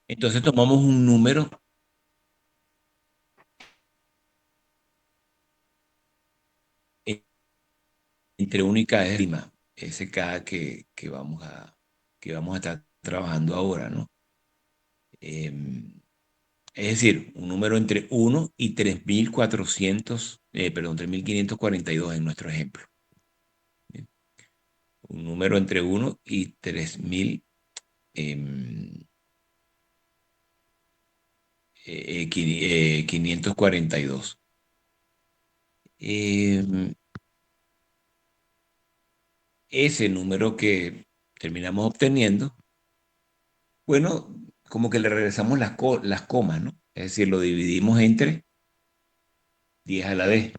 Entonces tomamos un número eh, entre 1 y k es prima, ese k que vamos a estar trabajando ahora, ¿no? Es decir, un número entre 1 y 3.400, perdón, 3.542 en nuestro ejemplo. ¿Bien? Un número entre 1 y 3.542. Ese número que terminamos obteniendo, bueno, como que le regresamos las comas, ¿no? Es decir, lo dividimos entre 10 a la vez,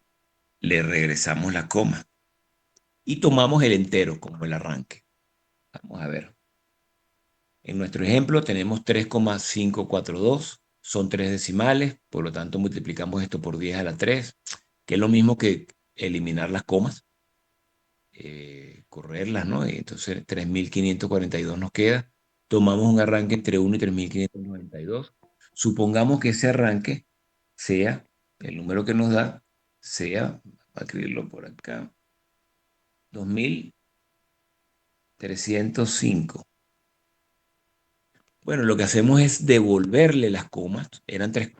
le regresamos la coma y tomamos el entero como el arranque. Vamos a ver. En nuestro ejemplo tenemos 3,542, son tres decimales, por lo tanto multiplicamos esto por 10 a la 3, que es lo mismo que eliminar las comas, correrlas, ¿no? Y entonces 3.542 nos queda. Tomamos un arranque entre 1 y 3.592. Supongamos que ese arranque sea, el número que nos da, sea, voy a escribirlo por acá, 2.305. Bueno, lo que hacemos es devolverle las comas, eran tres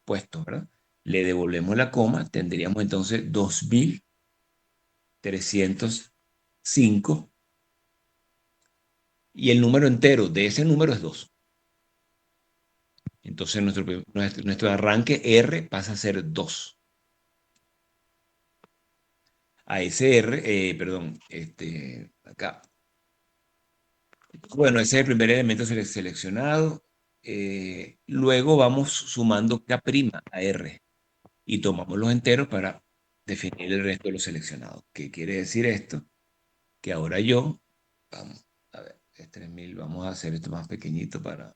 puestos, ¿verdad? Le devolvemos la coma, tendríamos entonces 2.305 y el número entero de ese número es 2. Entonces nuestro arranque R pasa a ser 2. A ese R, perdón, acá. Bueno, ese es el primer elemento seleccionado. Luego vamos sumando K' a R y tomamos los enteros para definir el resto de los seleccionados. ¿Qué quiere decir esto? Que ahora vamos a ver, es 3.000, vamos a hacer esto más pequeñito para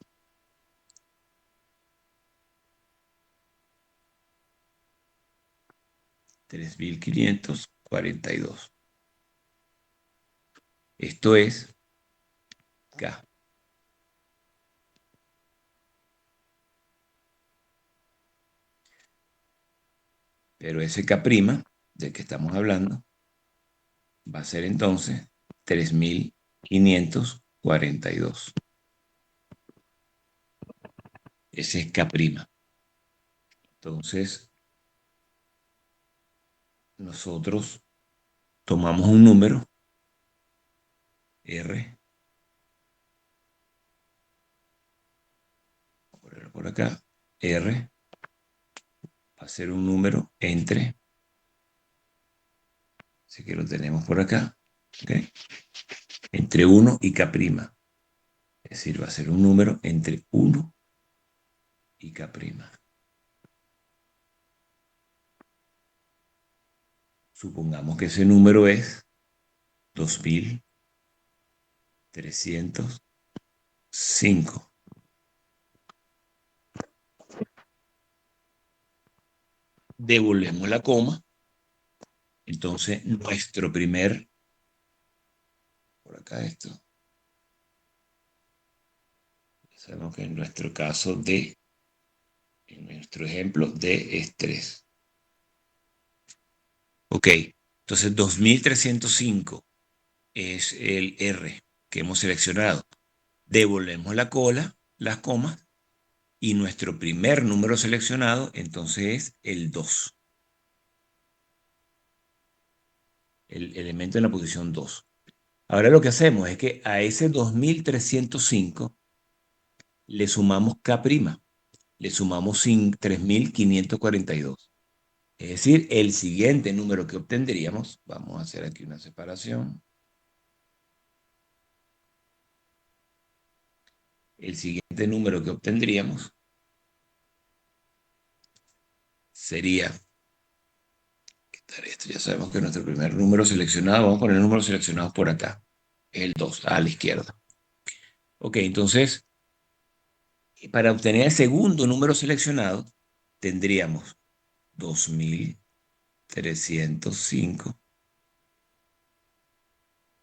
3.542. Esto es K. Pero ese K' del que estamos hablando va a ser entonces 3.542. Ese es K'. Entonces, nosotros tomamos un número, R, voy a ponerlo por acá, R va a ser un número así que lo tenemos por acá, ¿okay? Entre 1 y K'. Es decir, va a ser un número entre 1 y K'. Supongamos que ese número es 2.305. Devolvemos la coma. Entonces, por acá esto, sabemos que en nuestro caso en nuestro ejemplo, D es 3. Ok, entonces 2.305 es el R que hemos seleccionado. Devolvemos las comas, y nuestro primer número seleccionado entonces es el 2, el elemento en la posición 2. Ahora lo que hacemos es que a ese 2.305 le sumamos K', le sumamos 3.542. Es decir, el siguiente número que obtendríamos, vamos a hacer aquí una separación, el siguiente número que obtendríamos sería, quitar esto, ya sabemos que nuestro primer número seleccionado, vamos a poner el número seleccionado por acá, el 2 a la izquierda. Ok, entonces, para obtener el segundo número seleccionado, tendríamos 2.305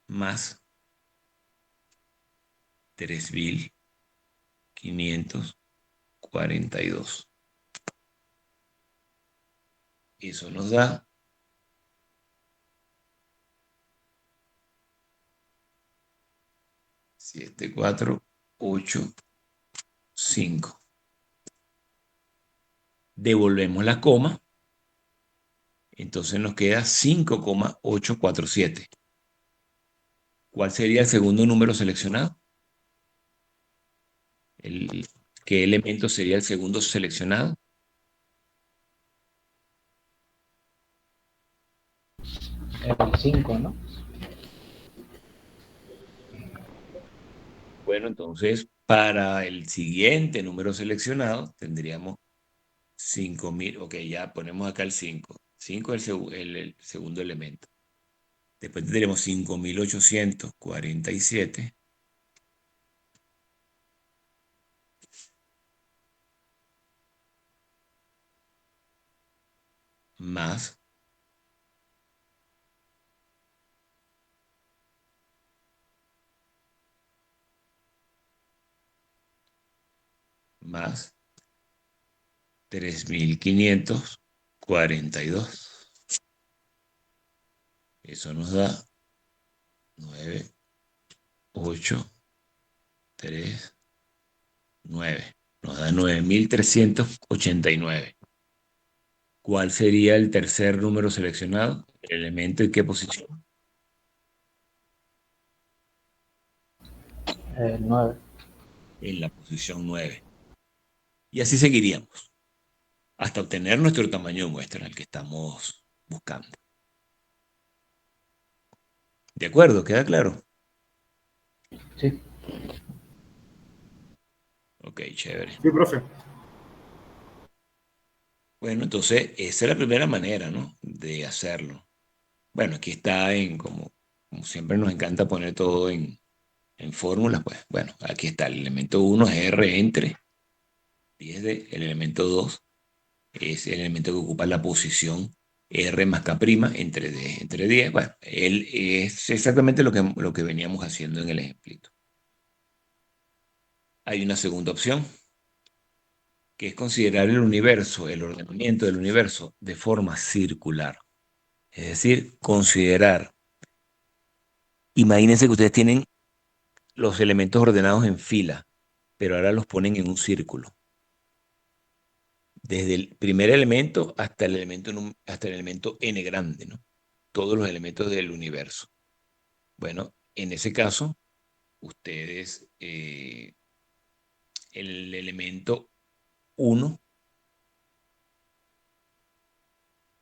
más 542. Eso nos da 7485. Devolvemos la coma, entonces nos queda 5,847. ¿Cuál sería el segundo número seleccionado? El, ¿Qué elemento sería el segundo seleccionado? El 5, ¿no? Bueno, entonces para el siguiente número seleccionado tendríamos 5000. Ok, ya ponemos acá el 5. 5 es el segundo elemento. Después tendremos 5847 más, más 3542. Eso nos da 9, 8, 3, 9. Nos da 9389. ¿Cuál sería el tercer número seleccionado? ¿El elemento en qué posición? El 9. En la posición 9. Y así seguiríamos hasta obtener nuestro tamaño de muestra, el que estamos buscando. ¿De acuerdo? ¿Queda claro? Sí. Ok, chévere. Sí, profe. Bueno, entonces esa es la primera manera, ¿no? De hacerlo. Bueno, aquí está como siempre nos encanta poner todo en fórmulas, pues bueno, aquí está. El elemento 1 es R entre 10D, el elemento 2 es el elemento que ocupa la posición R más K' entre D, entre 10. Bueno, él es exactamente lo que veníamos haciendo en el ejemplito. Hay una segunda opción, que es considerar el universo, el ordenamiento del universo de forma circular. Es decir, considerar, imagínense que ustedes tienen los elementos ordenados en fila, pero ahora los ponen en un círculo. Desde el primer elemento hasta el elemento n grande, ¿no? Todos los elementos del universo. Bueno, en ese caso, ustedes, el elemento 1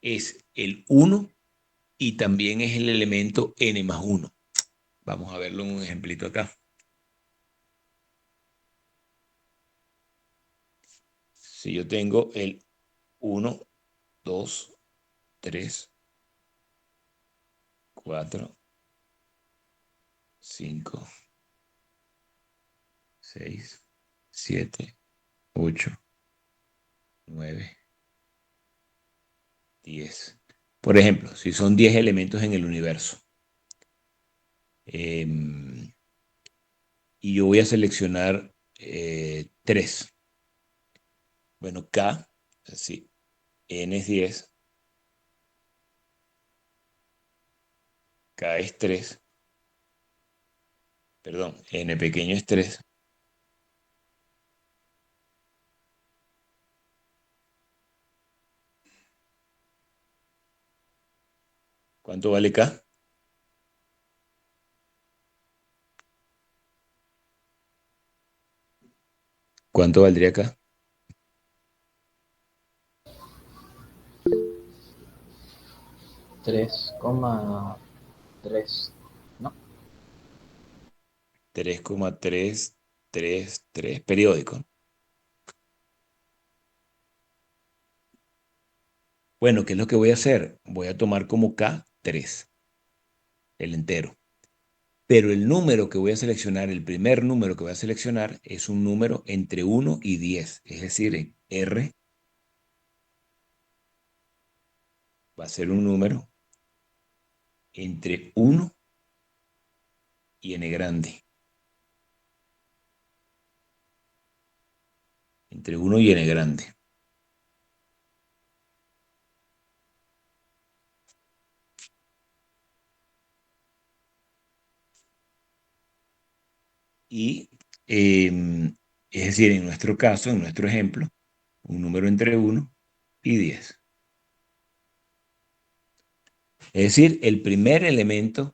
es el 1 y también es el elemento n más 1. Vamos a verlo en un ejemplito acá. Si yo tengo el 1, 2, 3, 4, 5, 6, 7, 8, 9, 10. Por ejemplo, si son 10 elementos en el universo, y yo voy a seleccionar 3. Bueno, K, así, N es 10, K es 3, perdón, N pequeño es 3. ¿Cuánto vale K? ¿Cuánto valdría K? 3,3, ¿no? 3,333 periódico. Bueno, ¿qué es lo que voy a hacer? Voy a tomar como K 3, el entero. Pero el número que voy a seleccionar, el primer número que voy a seleccionar, es un número entre 1 y 10. Es decir, R va a ser un número entre 1 y n grande. entre 1 y n grande. Y es decir, en nuestro caso, en nuestro ejemplo, un número entre 1 y 10. Es decir, el primer elemento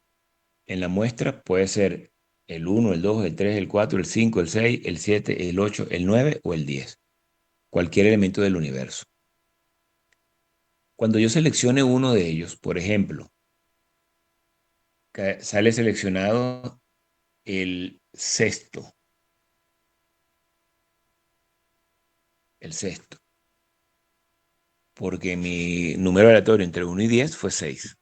en la muestra puede ser el 1, el 2, el 3, el 4, el 5, el 6, el 7, el 8, el 9 o el 10. Cualquier elemento del universo. Cuando yo seleccione uno de ellos, por ejemplo, sale seleccionado el sexto, porque mi número aleatorio entre 1 y 10 fue 6.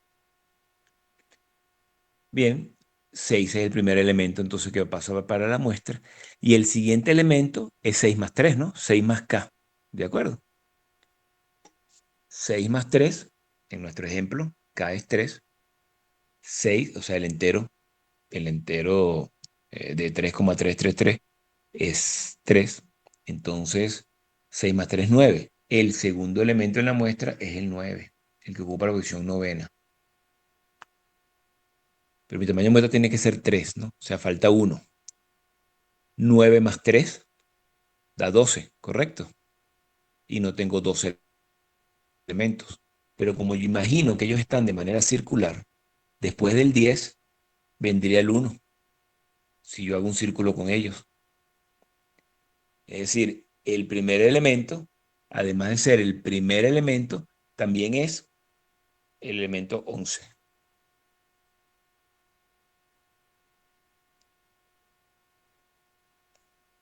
Bien, 6 es el primer elemento entonces que pasa para la muestra, y el siguiente elemento es 6 más 3, ¿no? 6 más k, ¿de acuerdo? 6 más 3, en nuestro ejemplo, k es 3, 6, o sea, el entero de 3,333 es 3. Entonces, 6 más 3 es 9. El segundo elemento en la muestra es el 9, el que ocupa la posición novena. Pero mi tamaño de muestra tiene que ser 3, ¿no? O sea, falta 1. 9 más 3 da 12, ¿correcto? Y no tengo 12 elementos. Pero como yo imagino que ellos están de manera circular, después del 10 vendría el 1, si yo hago un círculo con ellos. Es decir, el primer elemento, además de ser el primer elemento, también es el elemento 11.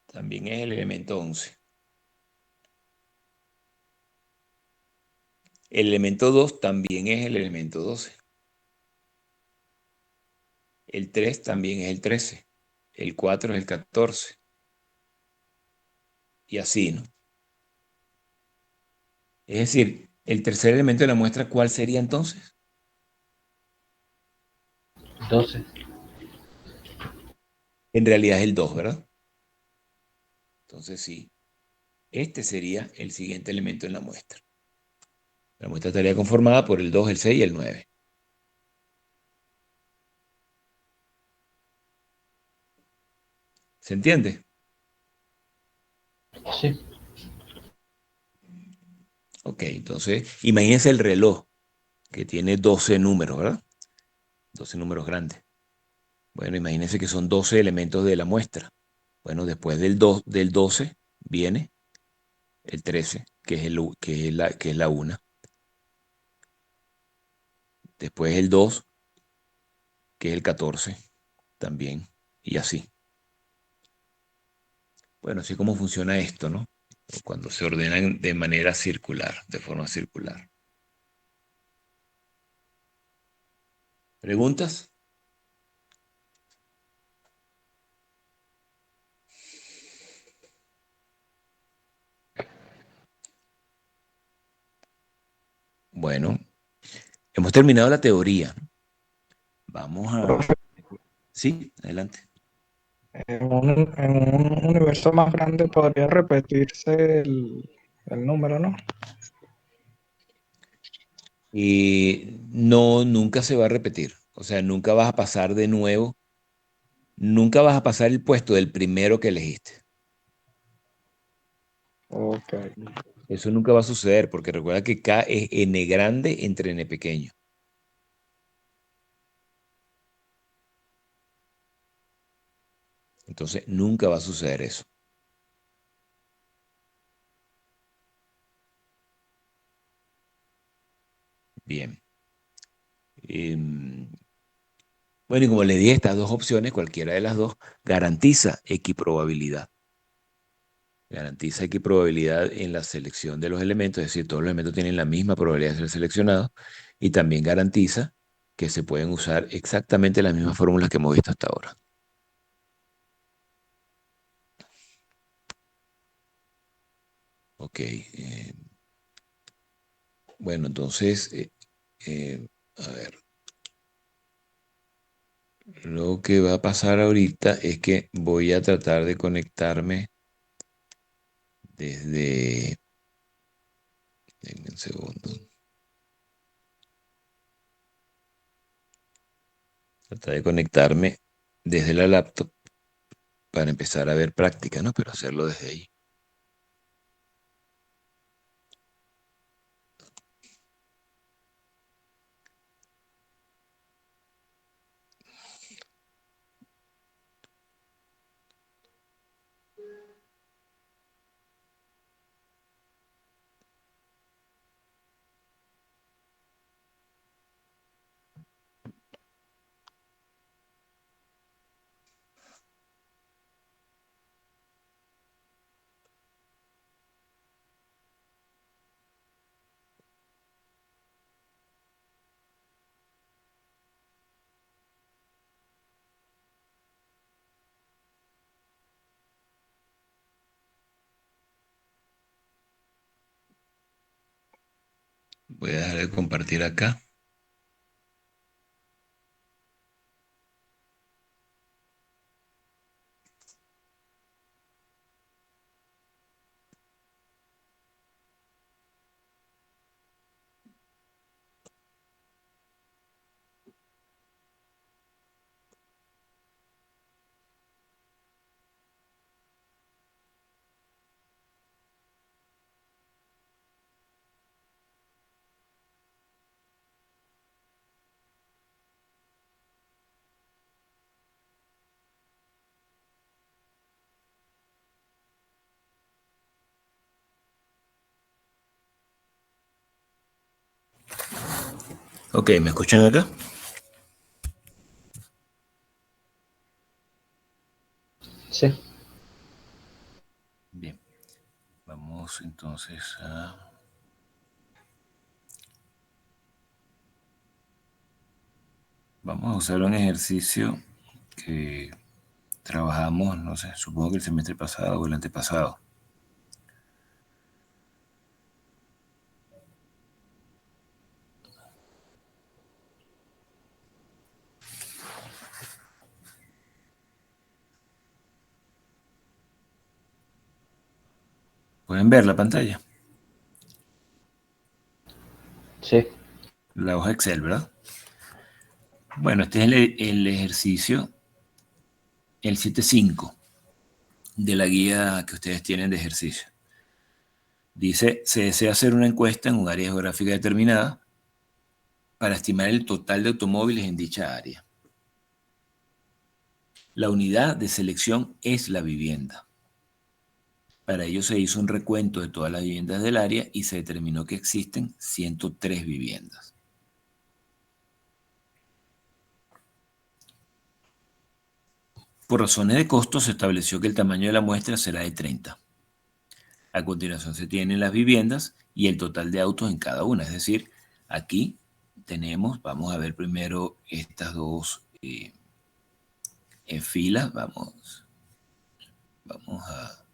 También es el elemento 11. El elemento 2 también es el elemento 12. El 3 también es el 13. El 4 es el 14. Y así, ¿no? Es decir, el tercer elemento de la muestra, ¿cuál sería entonces? 12. En realidad es el 2, ¿verdad? Entonces sí, este sería el siguiente elemento en la muestra. La muestra estaría conformada por el 2, el 6 y el 9. ¿Se entiende? Sí. Ok, entonces imagínense el reloj que tiene 12 números, ¿verdad? 12 números grandes. Bueno, imagínense que son 12 elementos de la muestra. Bueno, después del 12 viene el 13, que es la 1. Después el 2, que es el 14, también. Y así. Bueno, así como funciona esto, ¿no? Cuando se ordenan de manera circular, de forma circular. ¿Preguntas? Bueno, hemos terminado la teoría. Vamos a... Profe, Sí, adelante. en un universo más grande podría repetirse el número, ¿no? Y no, nunca se va a repetir. O sea, nunca vas a pasar de nuevo, nunca vas a pasar el puesto del primero que elegiste. Ok. Eso nunca va a suceder porque recuerda que K es n grande entre n pequeño. Entonces, nunca va a suceder eso. Bien. Em, bueno, y como le dije, estas dos opciones, cualquiera de las dos, garantiza equiprobabilidad. Garantiza equiprobabilidad en la selección de los elementos, es decir, todos los elementos tienen la misma probabilidad de ser seleccionados, y también garantiza que se pueden usar exactamente las mismas fórmulas que hemos visto hasta ahora. Ok. Bueno, entonces, a ver, lo que va a pasar ahorita es que voy a tratar de conectarme desde, denme un segundo, tratar de conectarme desde la laptop para empezar a ver práctica, ¿no? Pero hacerlo desde ahí. Voy a dejar de compartir acá. Ok, ¿me escuchan acá? Sí, Bien, vamos entonces a... Vamos a usar un ejercicio que trabajamos, no sé, supongo que el semestre pasado o el antepasado. Pueden ver la pantalla, sí, la hoja Excel, ¿verdad? Bueno, este es el ejercicio, el 7.5 de la guía que ustedes tienen de ejercicio. Dice, se desea hacer una encuesta en un área geográfica determinada para estimar el total de automóviles en dicha área. La unidad de selección es la vivienda. Para ello se hizo un recuento de todas las viviendas del área y se determinó que existen 103 viviendas. Por razones de costo se estableció que el tamaño de la muestra será de 30. A continuación se tienen las viviendas y el total de autos en cada una. Es decir, aquí tenemos, vamos a ver primero estas dos en fila. Vamos a...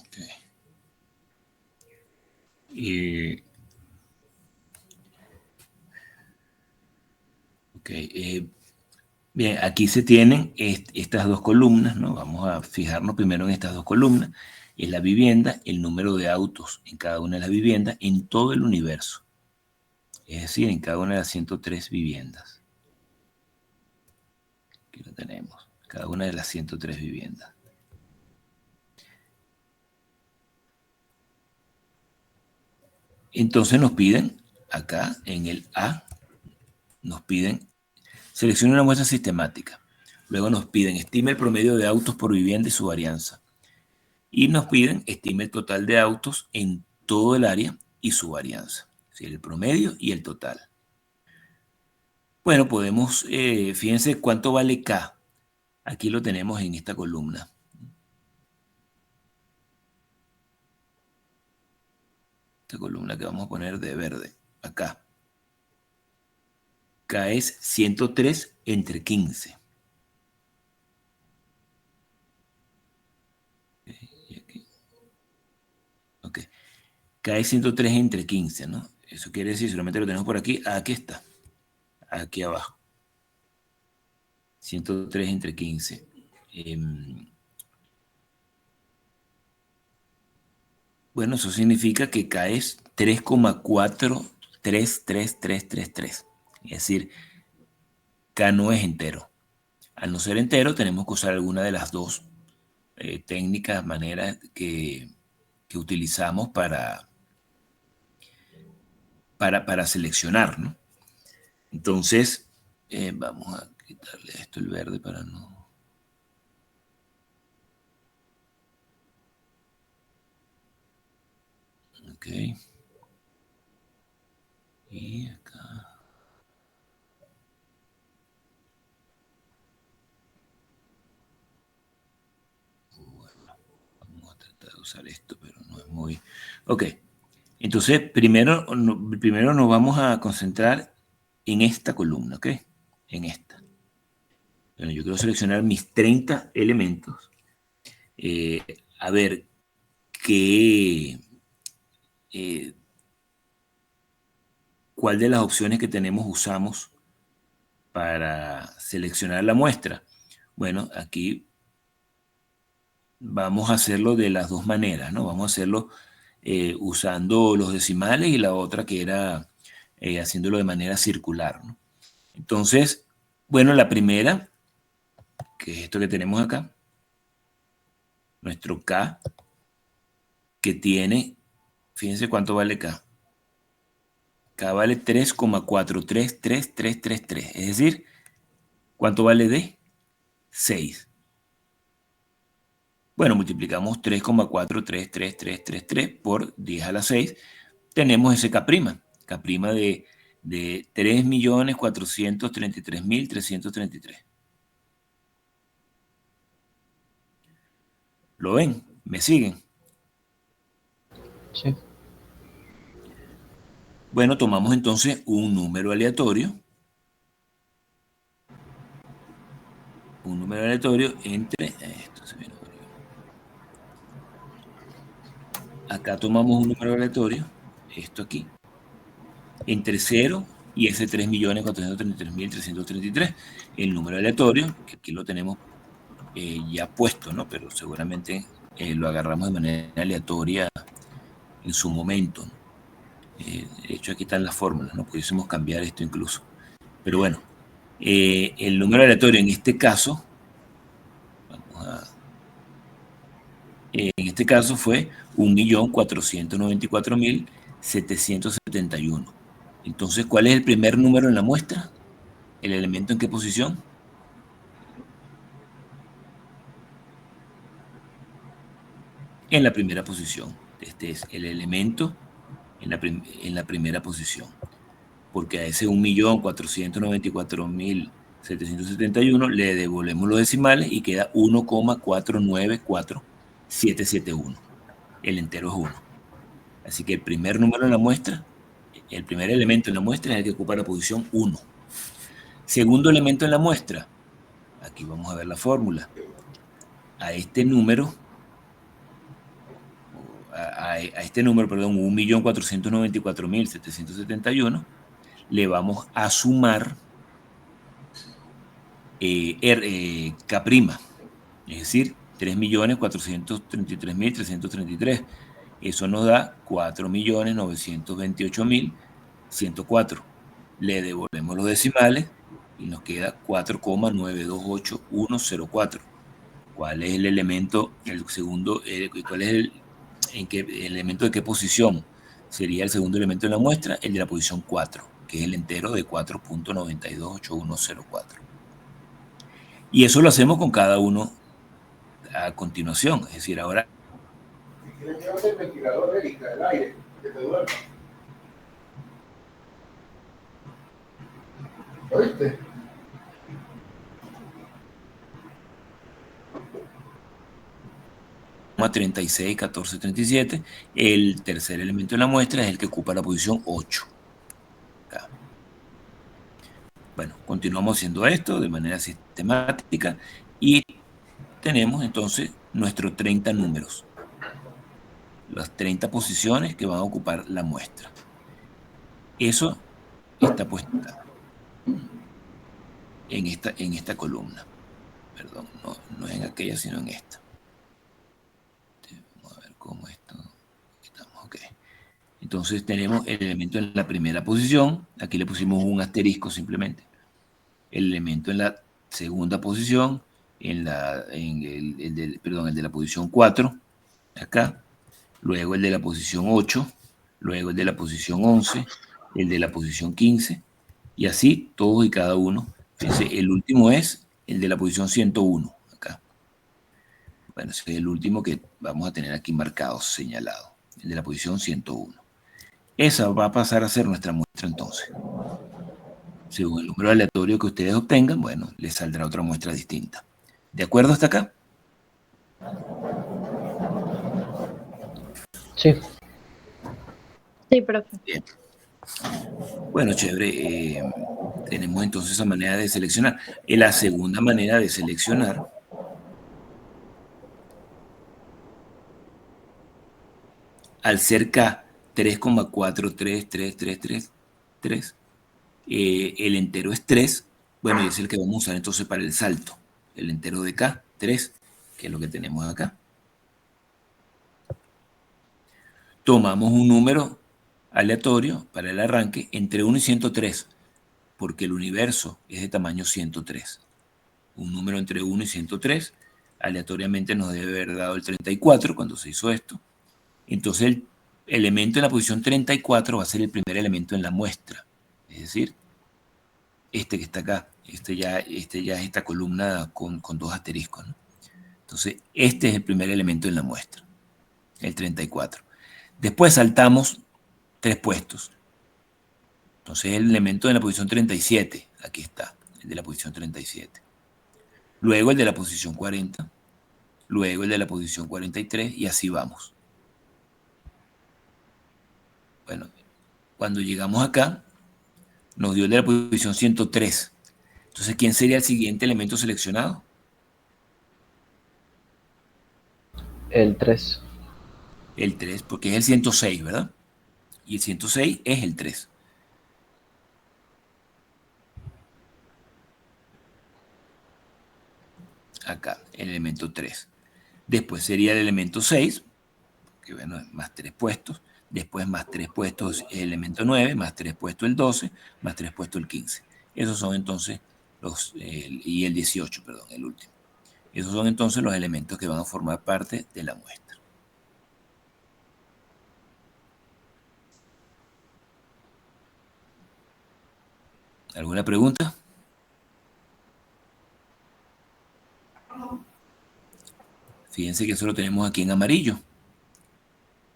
Okay. Eh, okay, bien, aquí se tienen estas dos columnas, ¿no? Vamos a fijarnos primero en estas dos columnas. Es la vivienda, el número de autos en cada una de las viviendas en todo el universo. Es decir, en cada una de las 103 viviendas. Aquí lo tenemos, cada una de las 103 viviendas. Entonces nos piden, acá en el A, nos piden, seleccione una muestra sistemática. Luego nos piden, estime el promedio de autos por vivienda y su varianza. Y nos piden, estime el total de autos en todo el área y su varianza. Es decir, el promedio y el total. Bueno, podemos, fíjense cuánto vale K. Aquí lo tenemos en esta columna. Esta columna que vamos a poner de verde, acá. K es 103 entre 15. Y aquí. Ok. K es 103 entre 15, ¿no? Eso quiere decir, solamente lo tenemos por aquí. Aquí está. Aquí abajo. 103 entre 15. Bueno, eso significa que K es 3,43333. Es decir, K no es entero. Al no ser entero, tenemos que usar alguna de las dos técnicas, maneras que utilizamos para seleccionar, ¿no? Entonces, vamos a quitarle esto el verde para no... Ok. Y acá... Bueno, vamos a tratar de usar esto, pero no es muy... Ok. Entonces, primero nos vamos a concentrar en esta columna, ¿ok? En esta. Bueno, yo quiero seleccionar mis 30 elementos. Eh, a ver qué, eh, cuál de las opciones que tenemos usamos para seleccionar la muestra. Bueno, aquí vamos a hacerlo de las dos maneras, ¿no? Vamos a hacerlo usando los decimales y la otra que era haciéndolo de manera circular, ¿no? Entonces, bueno, la primera, que es esto que tenemos acá, nuestro K, que tiene, fíjense cuánto vale K. K vale 3,43333. Es decir, ¿cuánto vale D? 6. Bueno, multiplicamos 3,43333 por 10 a la 6. Tenemos ese K'. K' de 3.433.333. ¿Lo ven? ¿Me siguen? Sí. Bueno, tomamos entonces un número aleatorio. Un número aleatorio entre... Esto se viene por acá. Acá tomamos un número aleatorio, esto aquí, entre 0 y ese 3.433.333. El número aleatorio, que aquí lo tenemos ya puesto, ¿no? Pero seguramente lo agarramos de manera aleatoria en su momento, ¿no? De hecho, aquí están las fórmulas, ¿no? Pudiésemos cambiar esto incluso. Pero bueno, el número aleatorio en este caso, vamos a, en este caso fue 1.494.771. Entonces, ¿cuál es el primer número en la muestra? ¿El elemento en qué posición? En la primera posición. Este es el elemento en la primera posición. Porque a ese 1.494.771 le devolvemos los decimales y queda 1,494771. El entero es 1. Así que el primer número en la muestra, el primer elemento en la muestra es el que ocupa la posición 1. Segundo elemento en la muestra, aquí vamos a ver la fórmula. A este número, este número, perdón, 1.494.771, le vamos a sumar K', es decir, 3.433.333. Eso nos da 4.928.104. Le devolvemos los decimales y nos queda 4,928104. ¿Cuál es el elemento, el segundo, cuál es el elemento de qué posición? Sería el segundo elemento de la muestra, el de la posición 4, que es el entero de 4,928104. Y eso lo hacemos con cada uno a continuación. Es decir, ahora... ¿Quieres que hacer el ventilador, Erika, el aire, que te duerma? ¿Oíste? 36, 14, 37. El tercer elemento de la muestra es el que ocupa la posición 8. Acá. Bueno, continuamos haciendo esto de manera sistemática y tenemos entonces nuestros 30 números, las 30 posiciones que van a ocupar la muestra. Eso está puesto acá, en esta columna. Perdón, no en aquella, sino en esta. Vamos a ver cómo esto. Estamos, ok. Entonces tenemos el elemento en la primera posición. Aquí le pusimos un asterisco simplemente. El elemento en la segunda posición, en el de la posición 4, acá. Luego el de la posición 8, luego el de la posición 11, el de la posición 15, y así todos y cada uno. Fíjense, el último es el de la posición 101, acá. Bueno, ese es el último que vamos a tener aquí marcado, señalado, el de la posición 101. Esa va a pasar a ser nuestra muestra entonces. Según el número aleatorio que ustedes obtengan, bueno, les saldrá otra muestra distinta. ¿De acuerdo hasta acá? Sí. Sí, profe. Bien. Bueno, chévere. Tenemos entonces esa manera de seleccionar. Y la segunda manera de seleccionar, al ser K 3,43333, el entero es 3, bueno, y es el que vamos a usar entonces para el salto. El entero de K, 3, que es lo que tenemos acá. Tomamos un número aleatorio para el arranque entre 1 y 103, porque el universo es de tamaño 103. Un número entre 1 y 103, aleatoriamente nos debe haber dado el 34 cuando se hizo esto. Entonces el elemento en la posición 34 va a ser el primer elemento en la muestra. Es decir, este que está acá, este ya es esta columna con dos asteriscos, ¿no? Entonces, este es el primer elemento en la muestra, el 34. Después saltamos 3 puestos. Entonces, el elemento de la posición 37, aquí está, el de la posición 37. Luego el de la posición 40, luego el de la posición 43, y así vamos. Bueno, cuando llegamos acá, nos dio el de la posición 103. Entonces, ¿quién sería el siguiente elemento seleccionado? El 3. El 3, porque es el 106, ¿verdad? Y el 106 es el 3. Acá, el elemento 3. Después sería el elemento 6, que bueno, más 3 puestos. Después más 3 puestos el elemento 9, más 3 puestos el 12, más 3 puestos el 15. Esos son entonces y el 18, perdón, el último. Esos son entonces los elementos que van a formar parte de la muestra. ¿Alguna pregunta? Fíjense que eso lo tenemos aquí en amarillo.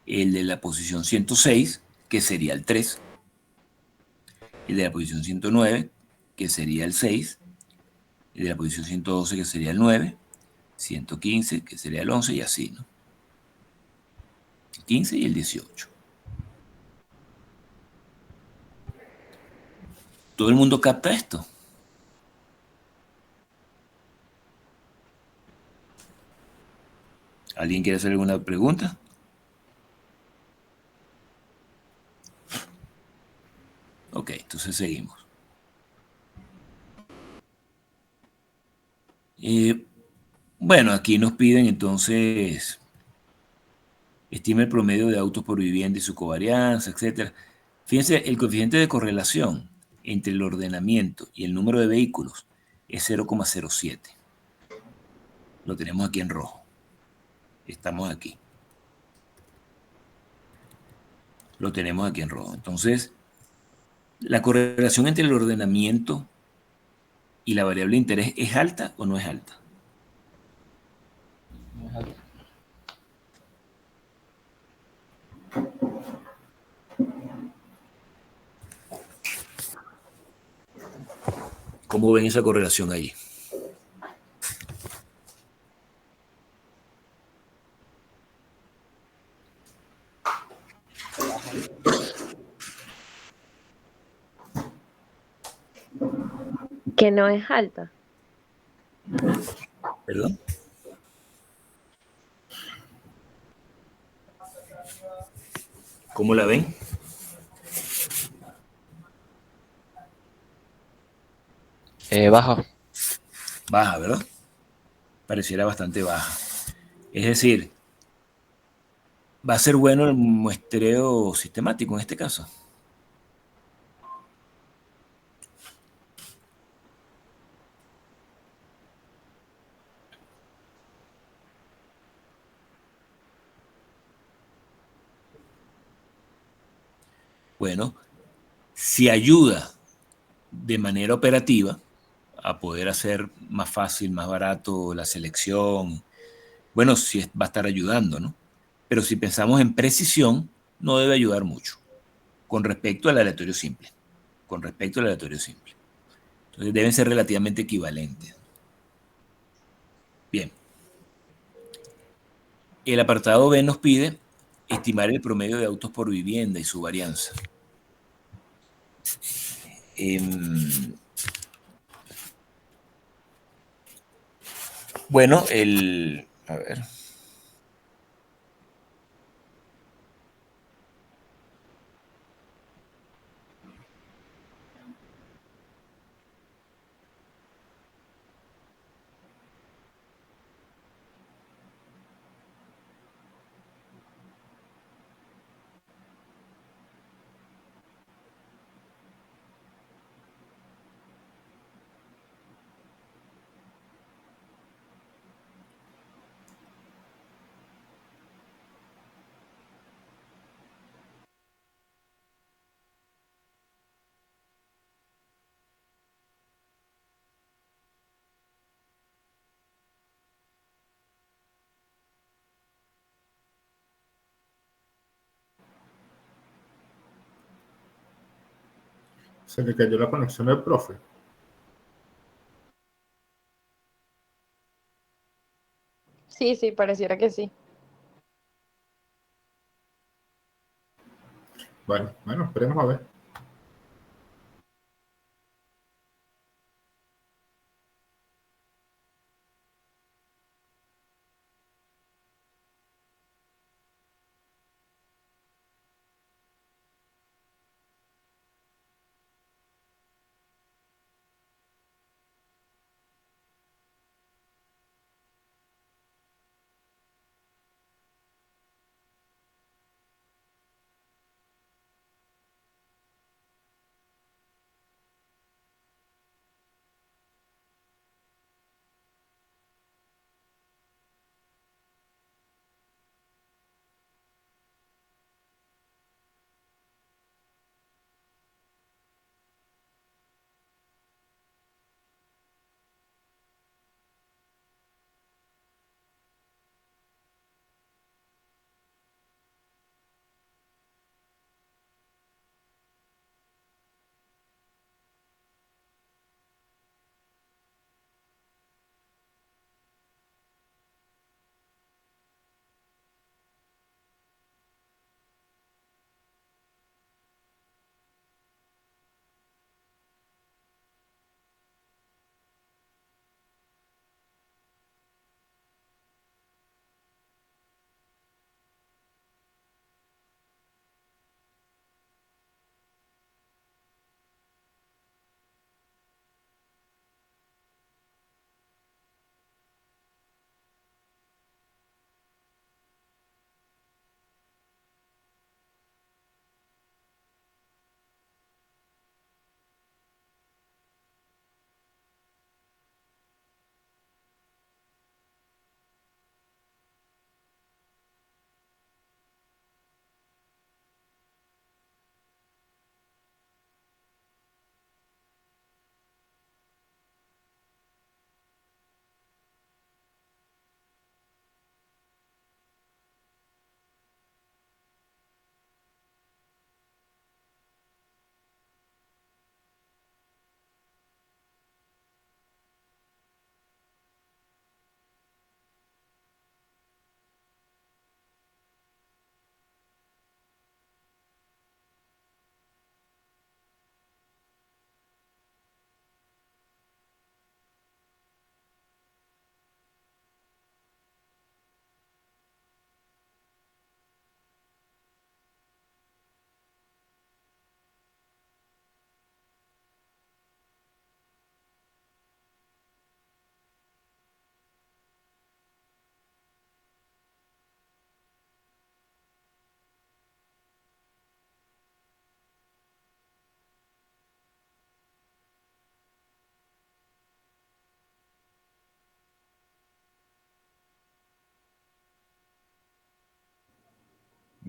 El de la posición 106, que sería el 3. El de la posición 109, que sería el 6. El de la posición 112, que sería el 9. 115, que sería el 11, y así, ¿no? El 15 y el 18. ¿Todo el mundo capta esto? ¿Alguien quiere hacer alguna pregunta? Ok, entonces seguimos. Bueno, aquí nos piden entonces, estima el promedio de autos por vivienda y su covarianza, etc. Fíjense, el coeficiente de correlación entre el ordenamiento y el número de vehículos es 0,07. Lo tenemos aquí en rojo. Estamos aquí. Lo tenemos aquí en rojo. Entonces, la correlación entre el ordenamiento y la variable de interés, ¿es alta o no es alta? ¿Cómo ven esa correlación allí? Que no es alta. ¿Perdón? ¿Cómo la ven? Baja. Baja, ¿verdad? Pareciera bastante baja. Es decir, va a ser bueno el muestreo sistemático en este caso. Bueno, si ayuda de manera operativa a poder hacer más fácil, más barato la selección, bueno, sí va a estar ayudando, ¿no? Pero si pensamos en precisión, no debe ayudar mucho con respecto al aleatorio simple. Con respecto al aleatorio simple. Entonces deben ser relativamente equivalentes. Bien. El apartado B nos pide estimar el promedio de autos por vivienda y su varianza. Bueno, a ver. Se le cayó la conexión al profe. Sí, sí, pareciera que sí. Bueno, esperemos a ver.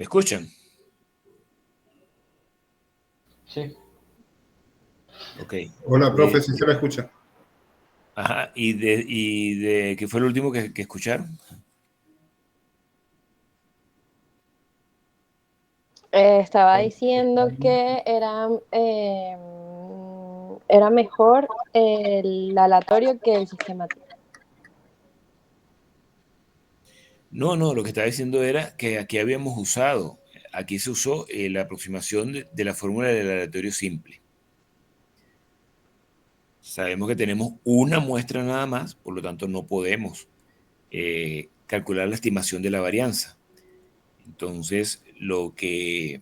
¿Me escuchan? Sí. Ok. Hola, profe, si se la escucha. Ajá. ¿Y de qué fue el último que escucharon? Estaba diciendo que era mejor el aleatorio que el sistemático. No, no, lo que estaba diciendo era que aquí se usó la aproximación de la fórmula del aleatorio simple. Sabemos que tenemos una muestra nada más, por lo tanto no podemos calcular la estimación de la varianza. Entonces, lo que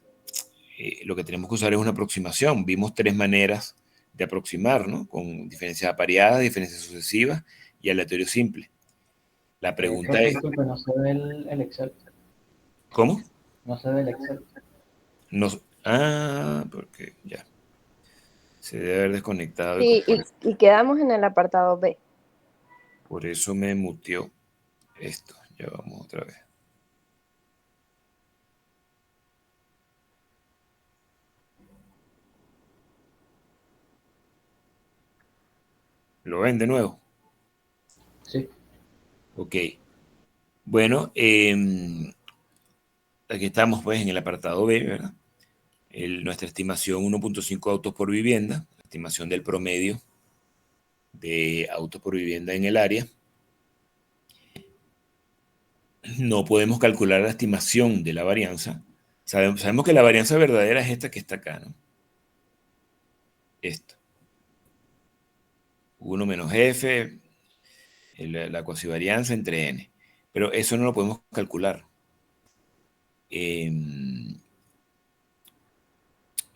tenemos que usar es una aproximación. Vimos tres maneras de aproximar, ¿no? Con diferencias apareadas, diferencias sucesivas y aleatorio simple. La pregunta Profe, es, disculpe, no se ve el Excel. ¿cómo? No se ve el Excel. Porque ya se debe haber desconectado Sí, y quedamos en el apartado B. por eso me muteó esto. Ya vamos otra vez. ¿Lo ven de nuevo? Sí. Ok. Bueno, aquí estamos pues en el apartado B, ¿verdad? Nuestra estimación 1.5 autos por vivienda, la estimación del promedio de autos por vivienda en el área. No podemos calcular la estimación de la varianza. Sabemos que la varianza verdadera es esta que está acá, ¿no? Esto. 1 menos f, la cuasivarianza entre n. Pero eso no lo podemos calcular.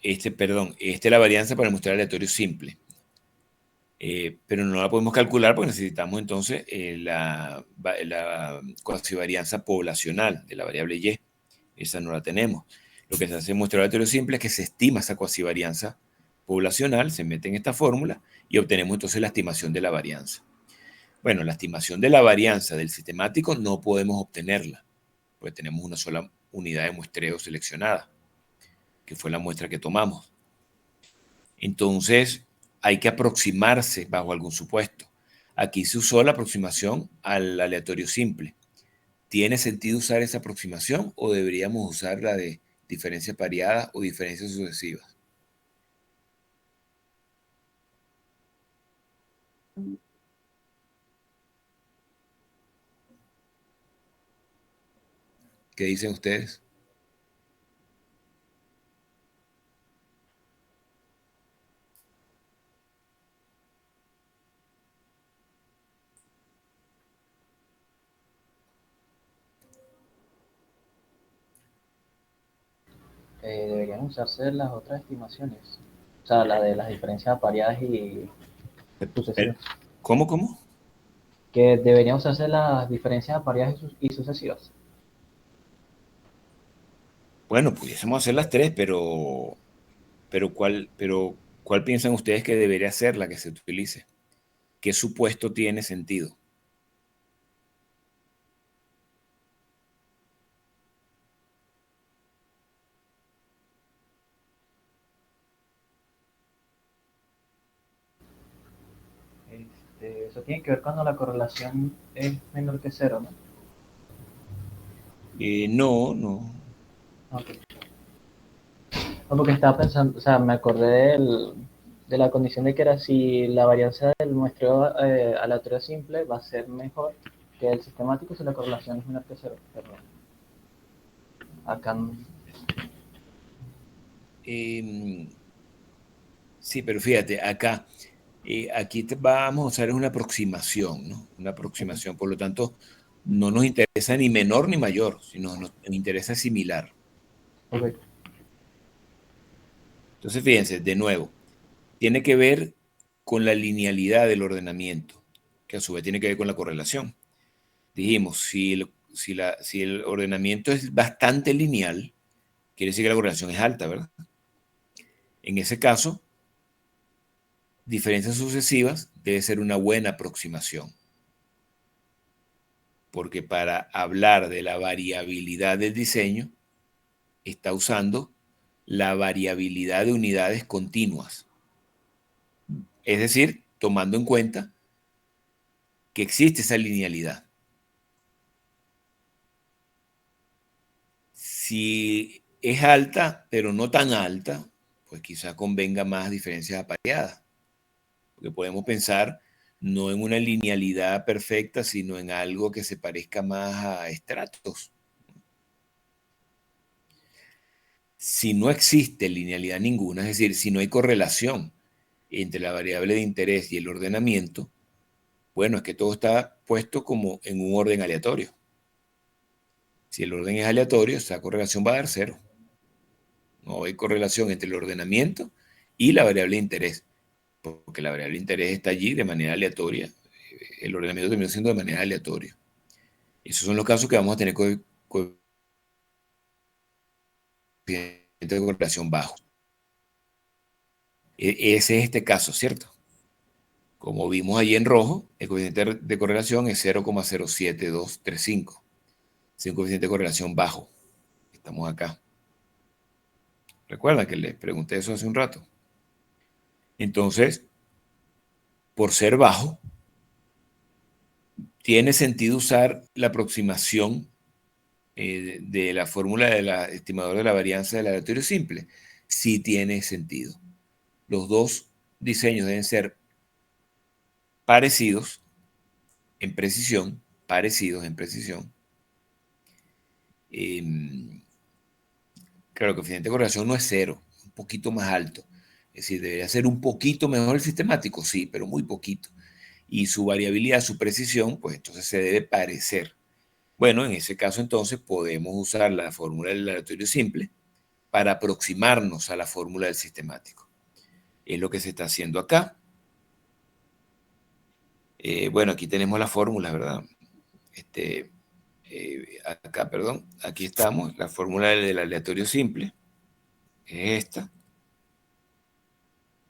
Esta es la varianza para mostrar aleatorio simple. Pero no la podemos calcular porque necesitamos entonces la cuasivarianza poblacional de la variable y. Esa no la tenemos. Lo que se hace en muestral aleatorio simple es que se estima esa cuasivarianza poblacional, se mete en esta fórmula y obtenemos entonces la estimación de la varianza. Bueno, la estimación de la varianza del sistemático no podemos obtenerla, porque tenemos una sola unidad de muestreo seleccionada, que fue la muestra que tomamos. Entonces, hay que aproximarse bajo algún supuesto. Aquí se usó la aproximación al aleatorio simple. ¿Tiene sentido usar esa aproximación o deberíamos usar la de diferencias pareadas o diferencias sucesivas? ¿Qué dicen ustedes? Deberían usarse las otras estimaciones. O sea, la de las diferencias apareadas y sucesivas. ¿Cómo? Que deberían usarse las diferencias apareadas y sucesivas. Bueno, pudiésemos hacer las tres, ¿cuál piensan ustedes que debería ser la que se utilice? ¿Qué supuesto tiene sentido? Eso tiene que ver cuando la correlación es menor que cero, ¿no? No. Okay. No, porque estaba pensando, o sea, me acordé de la condición de que era si la varianza del muestreo aleatorio simple va a ser mejor que el sistemático si la correlación es menor que cero. Pero acá Sí, pero fíjate, aquí vamos a usar una aproximación, ¿no? Una aproximación, por lo tanto, no nos interesa ni menor ni mayor, sino nos interesa similar. okay. Entonces, fíjense, de nuevo, tiene que ver con la linealidad del ordenamiento, que a su vez tiene que ver con la correlación. Dijimos, si el ordenamiento es bastante lineal, quiere decir que la correlación es alta, ¿verdad? En ese caso, diferencias sucesivas debe ser una buena aproximación, porque para hablar de la variabilidad del diseño, está usando la variabilidad de unidades continuas. Es decir, tomando en cuenta que existe esa linealidad. Si es alta, pero no tan alta, pues quizá convenga más diferencias apareadas. Porque podemos pensar no en una linealidad perfecta, sino en algo que se parezca más a estratos. Si no existe linealidad ninguna, es decir, si no hay correlación entre la variable de interés y el ordenamiento, bueno, es que todo está puesto como en un orden aleatorio. Si el orden es aleatorio, esa correlación va a dar 0. No hay correlación entre el ordenamiento y la variable de interés, porque la variable de interés está allí de manera aleatoria. El ordenamiento termina siendo de manera aleatoria. Esos son los casos que vamos a tener coeficiente de correlación bajo. Ese es este caso, ¿cierto? Como vimos allí en rojo, el coeficiente de correlación es 0,07235. Es un coeficiente de correlación bajo. Estamos acá. Recuerdan que les pregunté eso hace un rato. Entonces, por ser bajo, tiene sentido usar la aproximación de la fórmula del estimador de la varianza del aleatorio simple. Sí tiene sentido. Los dos diseños deben ser parecidos en precisión, claro, el coeficiente de correlación no es 0, un poquito más alto. Es decir, debería ser un poquito mejor el sistemático, sí, pero muy poquito. Y su variabilidad, su precisión, pues entonces se debe parecer. Bueno, en ese caso entonces podemos usar la fórmula del aleatorio simple para aproximarnos a la fórmula del sistemático. Es lo que se está haciendo acá. Bueno, aquí tenemos la fórmula, ¿verdad? Acá, perdón, aquí estamos, la fórmula del aleatorio simple es esta.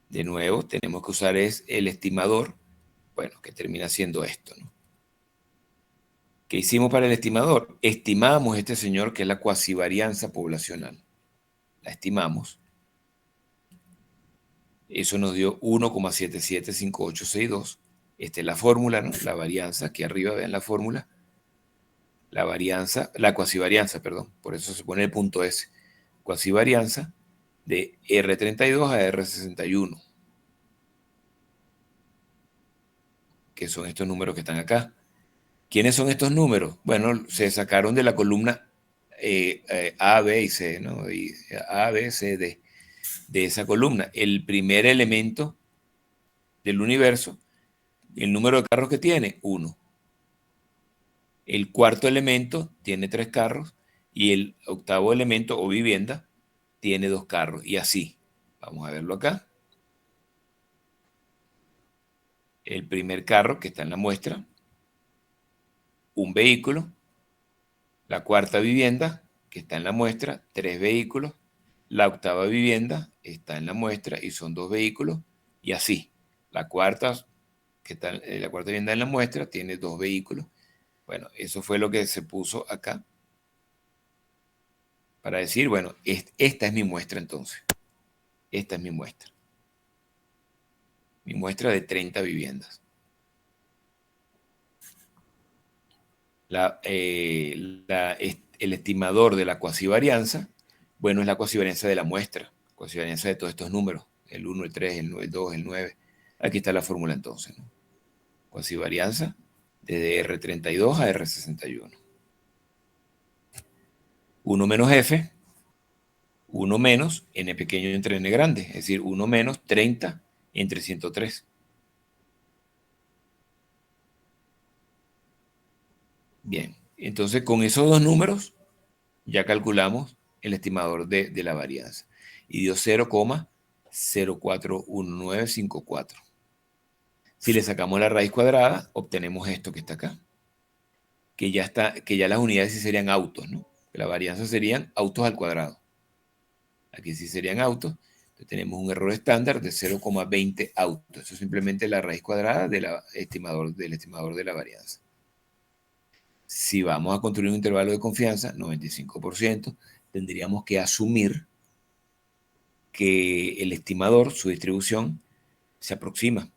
De nuevo, tenemos que usar el estimador, bueno, que termina siendo esto, ¿no? ¿Qué hicimos para el estimador? Estimamos este señor que es la cuasivarianza poblacional. La estimamos. Eso nos dio 1,775862. Esta es la fórmula, ¿no? La varianza, aquí arriba vean la fórmula. La varianza, la cuasivarianza, perdón, por eso se pone el punto S. Cuasivarianza de R32 a R61. Que son estos números que están acá. ¿Quiénes son estos números? Bueno, se sacaron de la columna A, B y C, ¿no? Y A, B, C, D. De esa columna. El primer elemento del universo, el número de carros que tiene, 1. El cuarto elemento tiene 3 carros y el octavo elemento o vivienda tiene 2 carros. Y así. Vamos a verlo acá. El primer carro que está en la muestra, un vehículo. La cuarta vivienda que está en la muestra, 3 vehículos. La octava vivienda está en la muestra y son 2 vehículos. Y así. La cuarta vivienda en la muestra tiene 2 vehículos. Bueno, eso fue lo que se puso acá para decir, bueno, esta es mi muestra entonces. Esta es mi muestra. Mi muestra de 30 viviendas. El estimador de la cuasivarianza, bueno, es la cuasivarianza de la muestra, cuasivarianza de todos estos números, el 1, el 3, el 2, el 9. Aquí está la fórmula entonces, ¿no? Cuasivarianza de R32 a R61. 1 menos F, 1 menos N pequeño entre N grande, es decir, 1 menos 30 entre 103. Bien, entonces con esos dos números ya calculamos el estimador de la varianza y dio 0,041954. Si le sacamos la raíz cuadrada, obtenemos esto que está acá, que ya las unidades sí serían autos, ¿no? La varianza serían autos al cuadrado. Aquí sí serían autos. Entonces tenemos un error estándar de 0,20 autos. Eso es simplemente la raíz cuadrada del estimador de la varianza. Si vamos a construir un intervalo de confianza, 95%, tendríamos que asumir que el estimador, su distribución, se aproxima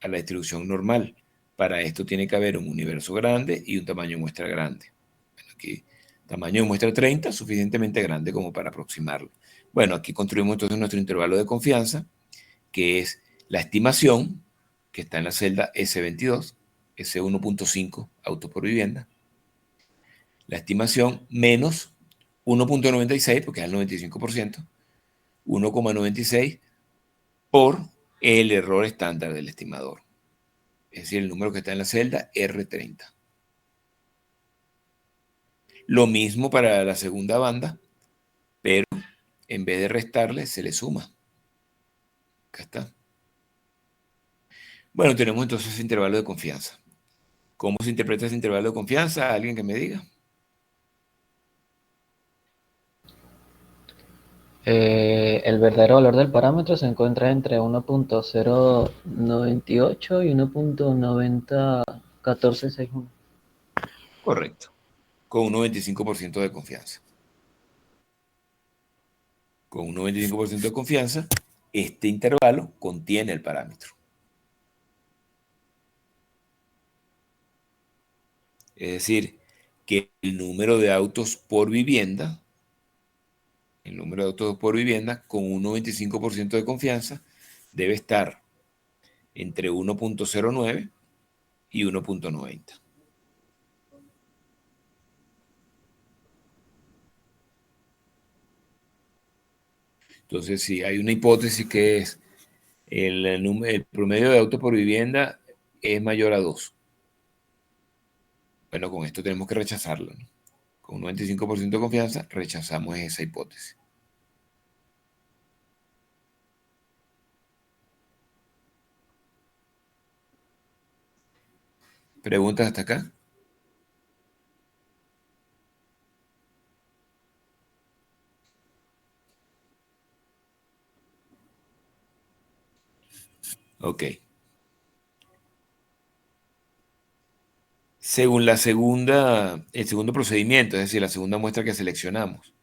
a la distribución normal. Para esto tiene que haber un universo grande y un tamaño de muestra grande. Bueno, aquí, tamaño de muestra 30, suficientemente grande como para aproximarlo. Bueno, aquí construimos entonces nuestro intervalo de confianza, que es la estimación, que está en la celda S22, S1.5 autos por vivienda. La estimación menos 1.96, porque es el 95%, 1,96 por el error estándar del estimador. Es decir, el número que está en la celda R30. Lo mismo para la segunda banda, pero en vez de restarle, se le suma. Acá está. Bueno, tenemos entonces ese intervalo de confianza. ¿Cómo se interpreta ese intervalo de confianza? ¿Alguien que me diga? El verdadero valor del parámetro se encuentra entre 1.098 y 1.901461. Correcto. Con un 95% de confianza. Con un 95% de confianza, este intervalo contiene el parámetro. Es decir, que el número de autos por vivienda, con un 95% de confianza, debe estar entre 1.09 y 1.90. Entonces, si hay una hipótesis que es el promedio de autos por vivienda es mayor a 2. Bueno, con esto tenemos que rechazarlo, ¿no? Con un 95% de confianza rechazamos esa hipótesis. ¿Preguntas hasta acá? Ok. Según el segundo procedimiento, es decir, la segunda muestra que seleccionamos,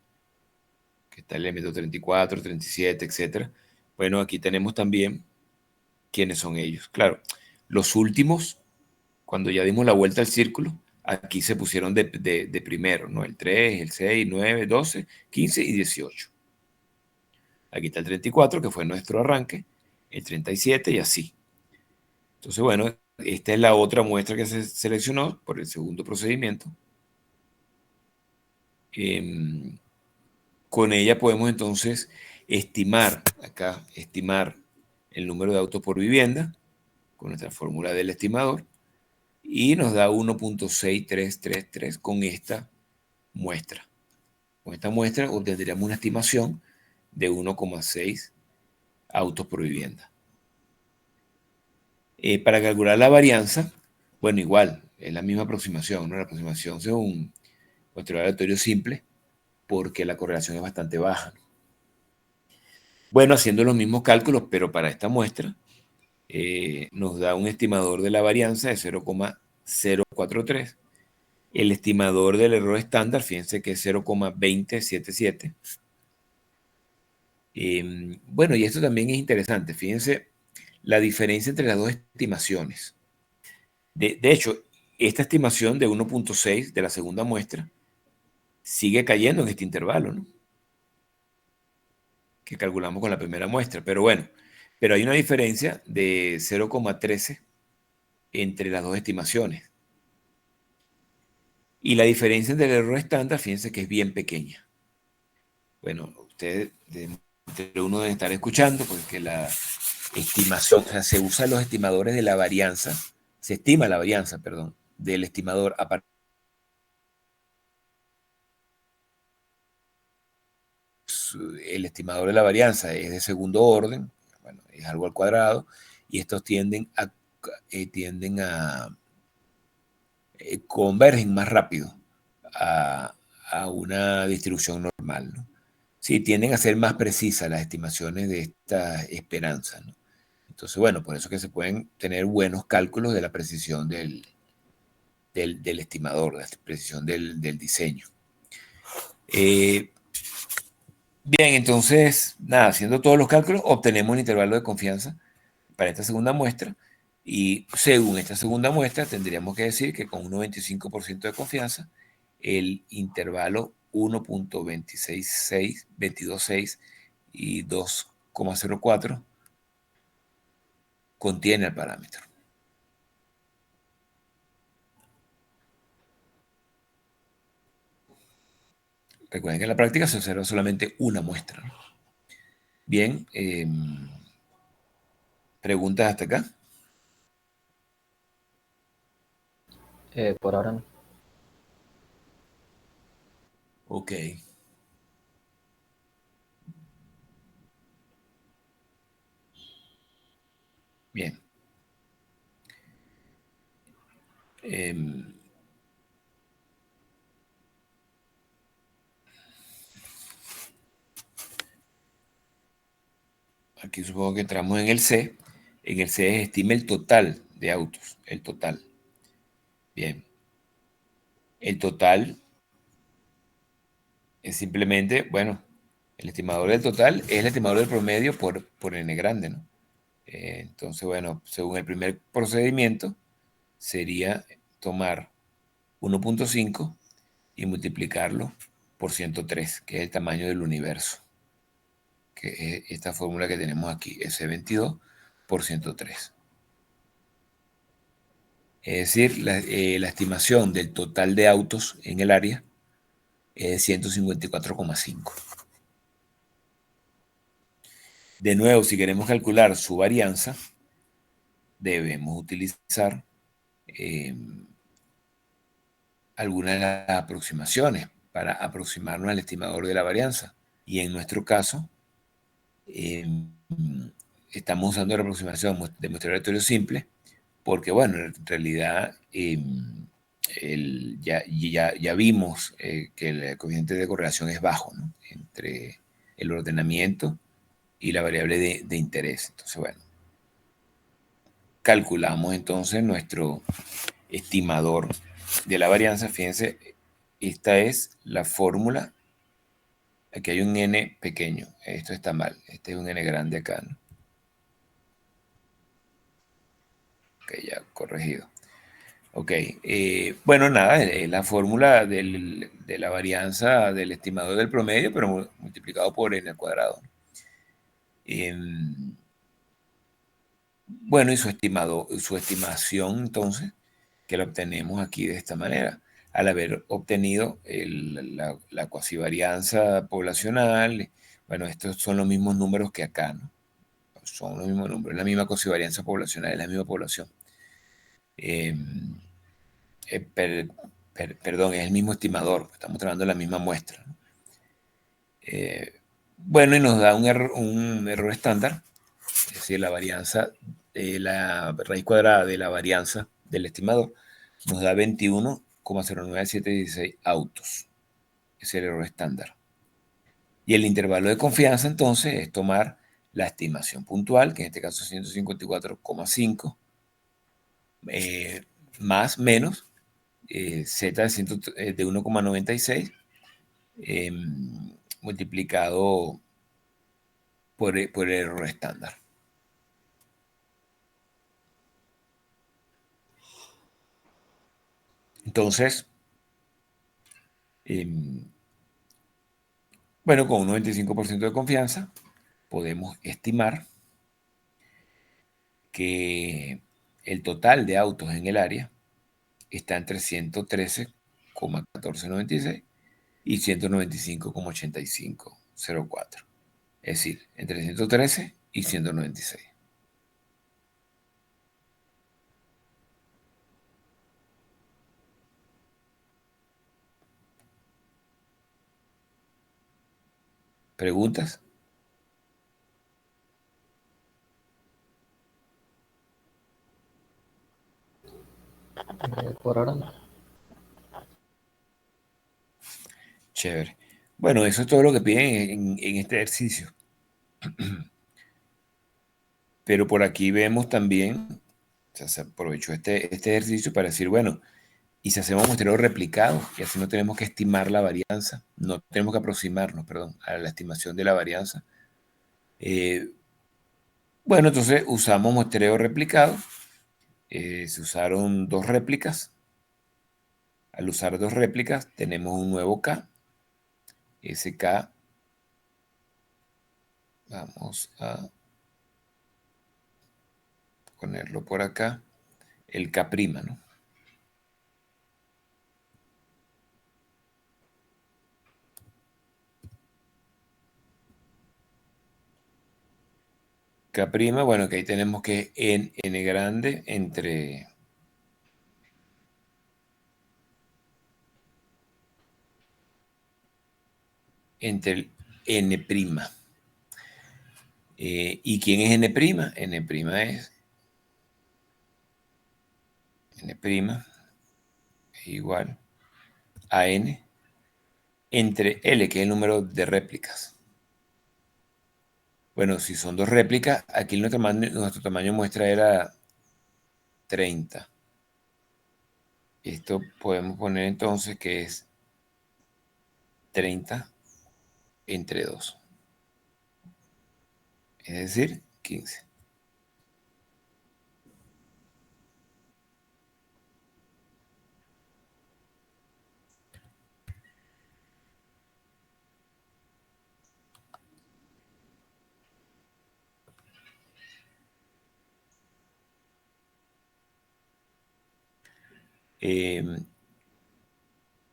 que está el elemento 34, 37, etc. Bueno, aquí tenemos también quiénes son ellos. Claro, los últimos, cuando ya dimos la vuelta al círculo, aquí se pusieron de primero, ¿no? El 3, el 6, 9, 12, 15 y 18. Aquí está el 34, que fue nuestro arranque, el 37 y así. Entonces, bueno, esta es la otra muestra que se seleccionó por el segundo procedimiento. Con ella podemos entonces estimar el número de autos por vivienda con nuestra fórmula del estimador y nos da 1.6333 con esta muestra. Con esta muestra obtendríamos una estimación de 1,6 autos por vivienda. Para calcular la varianza, bueno, igual, es la misma aproximación, ¿no? La aproximación según nuestro aleatorio simple, porque la correlación es bastante baja. Bueno, haciendo los mismos cálculos, pero para esta muestra, nos da un estimador de la varianza de 0,043. El estimador del error estándar, fíjense que es 0,2077. Bueno, y esto también es interesante. Fíjense la diferencia entre las dos estimaciones. De hecho, esta estimación de 1.6 de la segunda muestra sigue cayendo en este intervalo, ¿no? Que calculamos con la primera muestra. Pero bueno, pero hay una diferencia de 0,13 entre las dos estimaciones. Y la diferencia entre el error estándar, fíjense que es bien pequeña. Bueno, ustedes entre uno deben estar escuchando porque la estimación, o sea, se usan los estimadores de la varianza, se estima la varianza, perdón, del estimador a partir el estimador de la varianza es de segundo orden, bueno, es algo al cuadrado, y estos tienden a convergen más rápido a una distribución normal, ¿no? Sí, tienden a ser más precisas las estimaciones de esta esperanza, ¿no? Entonces, bueno, por eso que se pueden tener buenos cálculos de la precisión del estimador, de la precisión del diseño. Bien, entonces, nada, haciendo todos los cálculos, obtenemos el intervalo de confianza para esta segunda muestra. Y según esta segunda muestra, tendríamos que decir que con un 95% de confianza, el intervalo 1.266, 22.6 y 2,04 contiene el parámetro. Recuerden que en la práctica se observa solamente una muestra, ¿no? Bien, ¿preguntas hasta acá? Por ahora no. Ok. Bien. Aquí supongo que entramos en el C. En el C estima el total de autos, el total. Bien. El total es simplemente, bueno, el estimador del total es el estimador del promedio por n grande, ¿no? Entonces, bueno, según el primer procedimiento, sería tomar 1.5 y multiplicarlo por 103, que es el tamaño del universo, que es esta fórmula que tenemos aquí, S22 por 103. Es decir, la estimación del total de autos en el área es 154,5. De nuevo, si queremos calcular su varianza, debemos utilizar algunas de las aproximaciones para aproximarnos al estimador de la varianza. Y en nuestro caso, estamos usando la aproximación de muestreo aleatorio simple, porque, bueno, en realidad ya vimos que el coeficiente de correlación es bajo, ¿no?, entre el ordenamiento y la variable de interés. Entonces, bueno, calculamos entonces nuestro estimador de la varianza. Fíjense, esta es la fórmula. Aquí hay un n pequeño, esto está mal, este es un n grande acá, ¿no? Ok, ya corregido. Ok, bueno, nada, es la fórmula de la varianza del estimador del promedio, pero multiplicado por n al cuadrado. Bueno, y su estimación, entonces, que la obtenemos aquí de esta manera, al haber obtenido la cuasivarianza poblacional. Bueno, estos son los mismos números que acá, ¿no? Son los mismos números, es la misma cuasivarianza poblacional, es la misma población. Eh, perdón, es el mismo estimador, estamos trabajando la misma muestra, ¿no? Bueno, y nos da un error estándar, es decir, la varianza, la raíz cuadrada de la varianza del estimador nos da 21,09716 autos. Es el error estándar. Y el intervalo de confianza, entonces, es tomar la estimación puntual, que en este caso es 154,5, más menos z de 1,96 multiplicado por el error estándar. Entonces, bueno, con un 95% de confianza podemos estimar que el total de autos en el área está entre 113,1496 y 195,8504. Es decir, entre 113 y 196. ¿Preguntas? Por ahora no. Chévere. Bueno, eso es todo lo que piden en este ejercicio. Pero por aquí vemos también, o sea, se aprovechó este ejercicio para decir, bueno, Y si hacemos muestreo replicado, y así no tenemos que estimar la varianza, no tenemos que aproximarnos, perdón, a la estimación de la varianza. Bueno, entonces usamos muestreo replicado. Se usaron 2 réplicas. Al usar 2 réplicas, tenemos un nuevo K. Ese K, vamos a ponerlo por acá, el K', ¿no? K', bueno, que ahí tenemos que n grande entre el n'. ¿Y quién es n'? N' es n' igual a n entre L, que es el número de réplicas. Bueno, si son 2 réplicas, aquí nuestro tamaño muestra era 30. Esto podemos poner entonces que es 30 entre 2. Es decir, 15.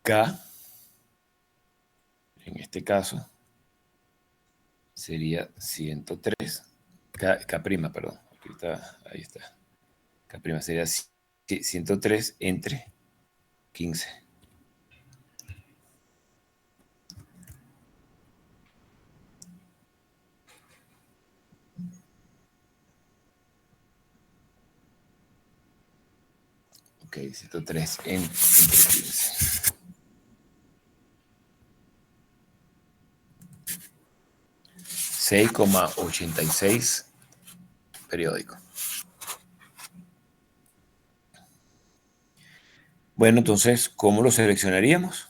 K, en este caso, sería 103. K', perdón. Ahí está. K' sería 103 entre 15. Ok, 103 entre 15. 6,86 periódico. Bueno, entonces, ¿cómo lo seleccionaríamos?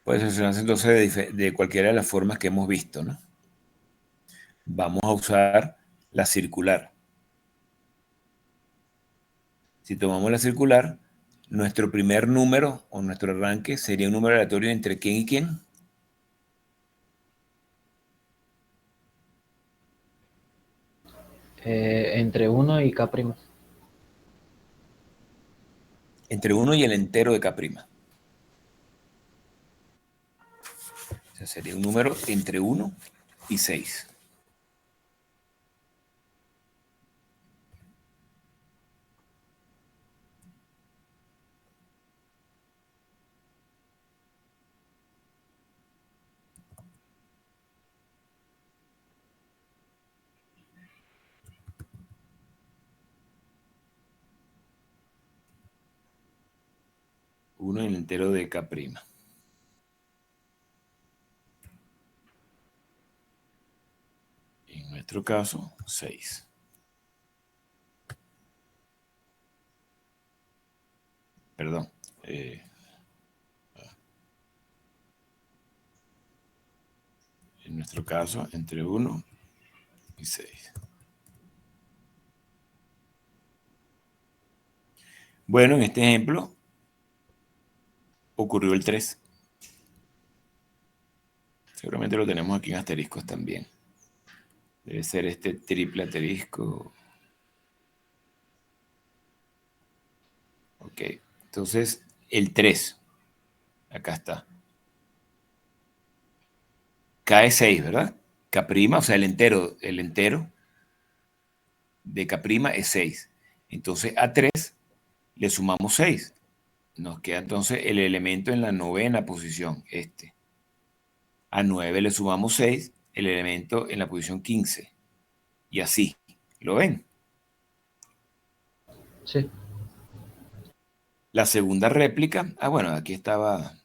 Puede seleccionarse entonces de cualquiera de las formas que hemos visto, ¿no? Vamos a usar la circular. Si tomamos la circular, nuestro primer número o nuestro arranque sería un número aleatorio entre quién y quién. Entre 1 y K'. Entre 1 y el entero de K'. O sea, sería un número entre 1 y 6. Uno en el entero de K'. En nuestro caso, 6. Perdón. En nuestro caso, entre 1 y 6. Bueno, en este ejemplo ocurrió el 3. Seguramente lo tenemos aquí en asteriscos también. Debe ser este triple asterisco. Ok, entonces el 3. Acá está. K es 6, ¿verdad? K', o sea, el entero de K' es 6. Entonces a 3 le sumamos 6. Nos queda entonces el elemento en la 9ª posición, este. A 9 le sumamos 6, el elemento en la posición 15. Y así, ¿lo ven? Sí. La segunda réplica, bueno, aquí estaba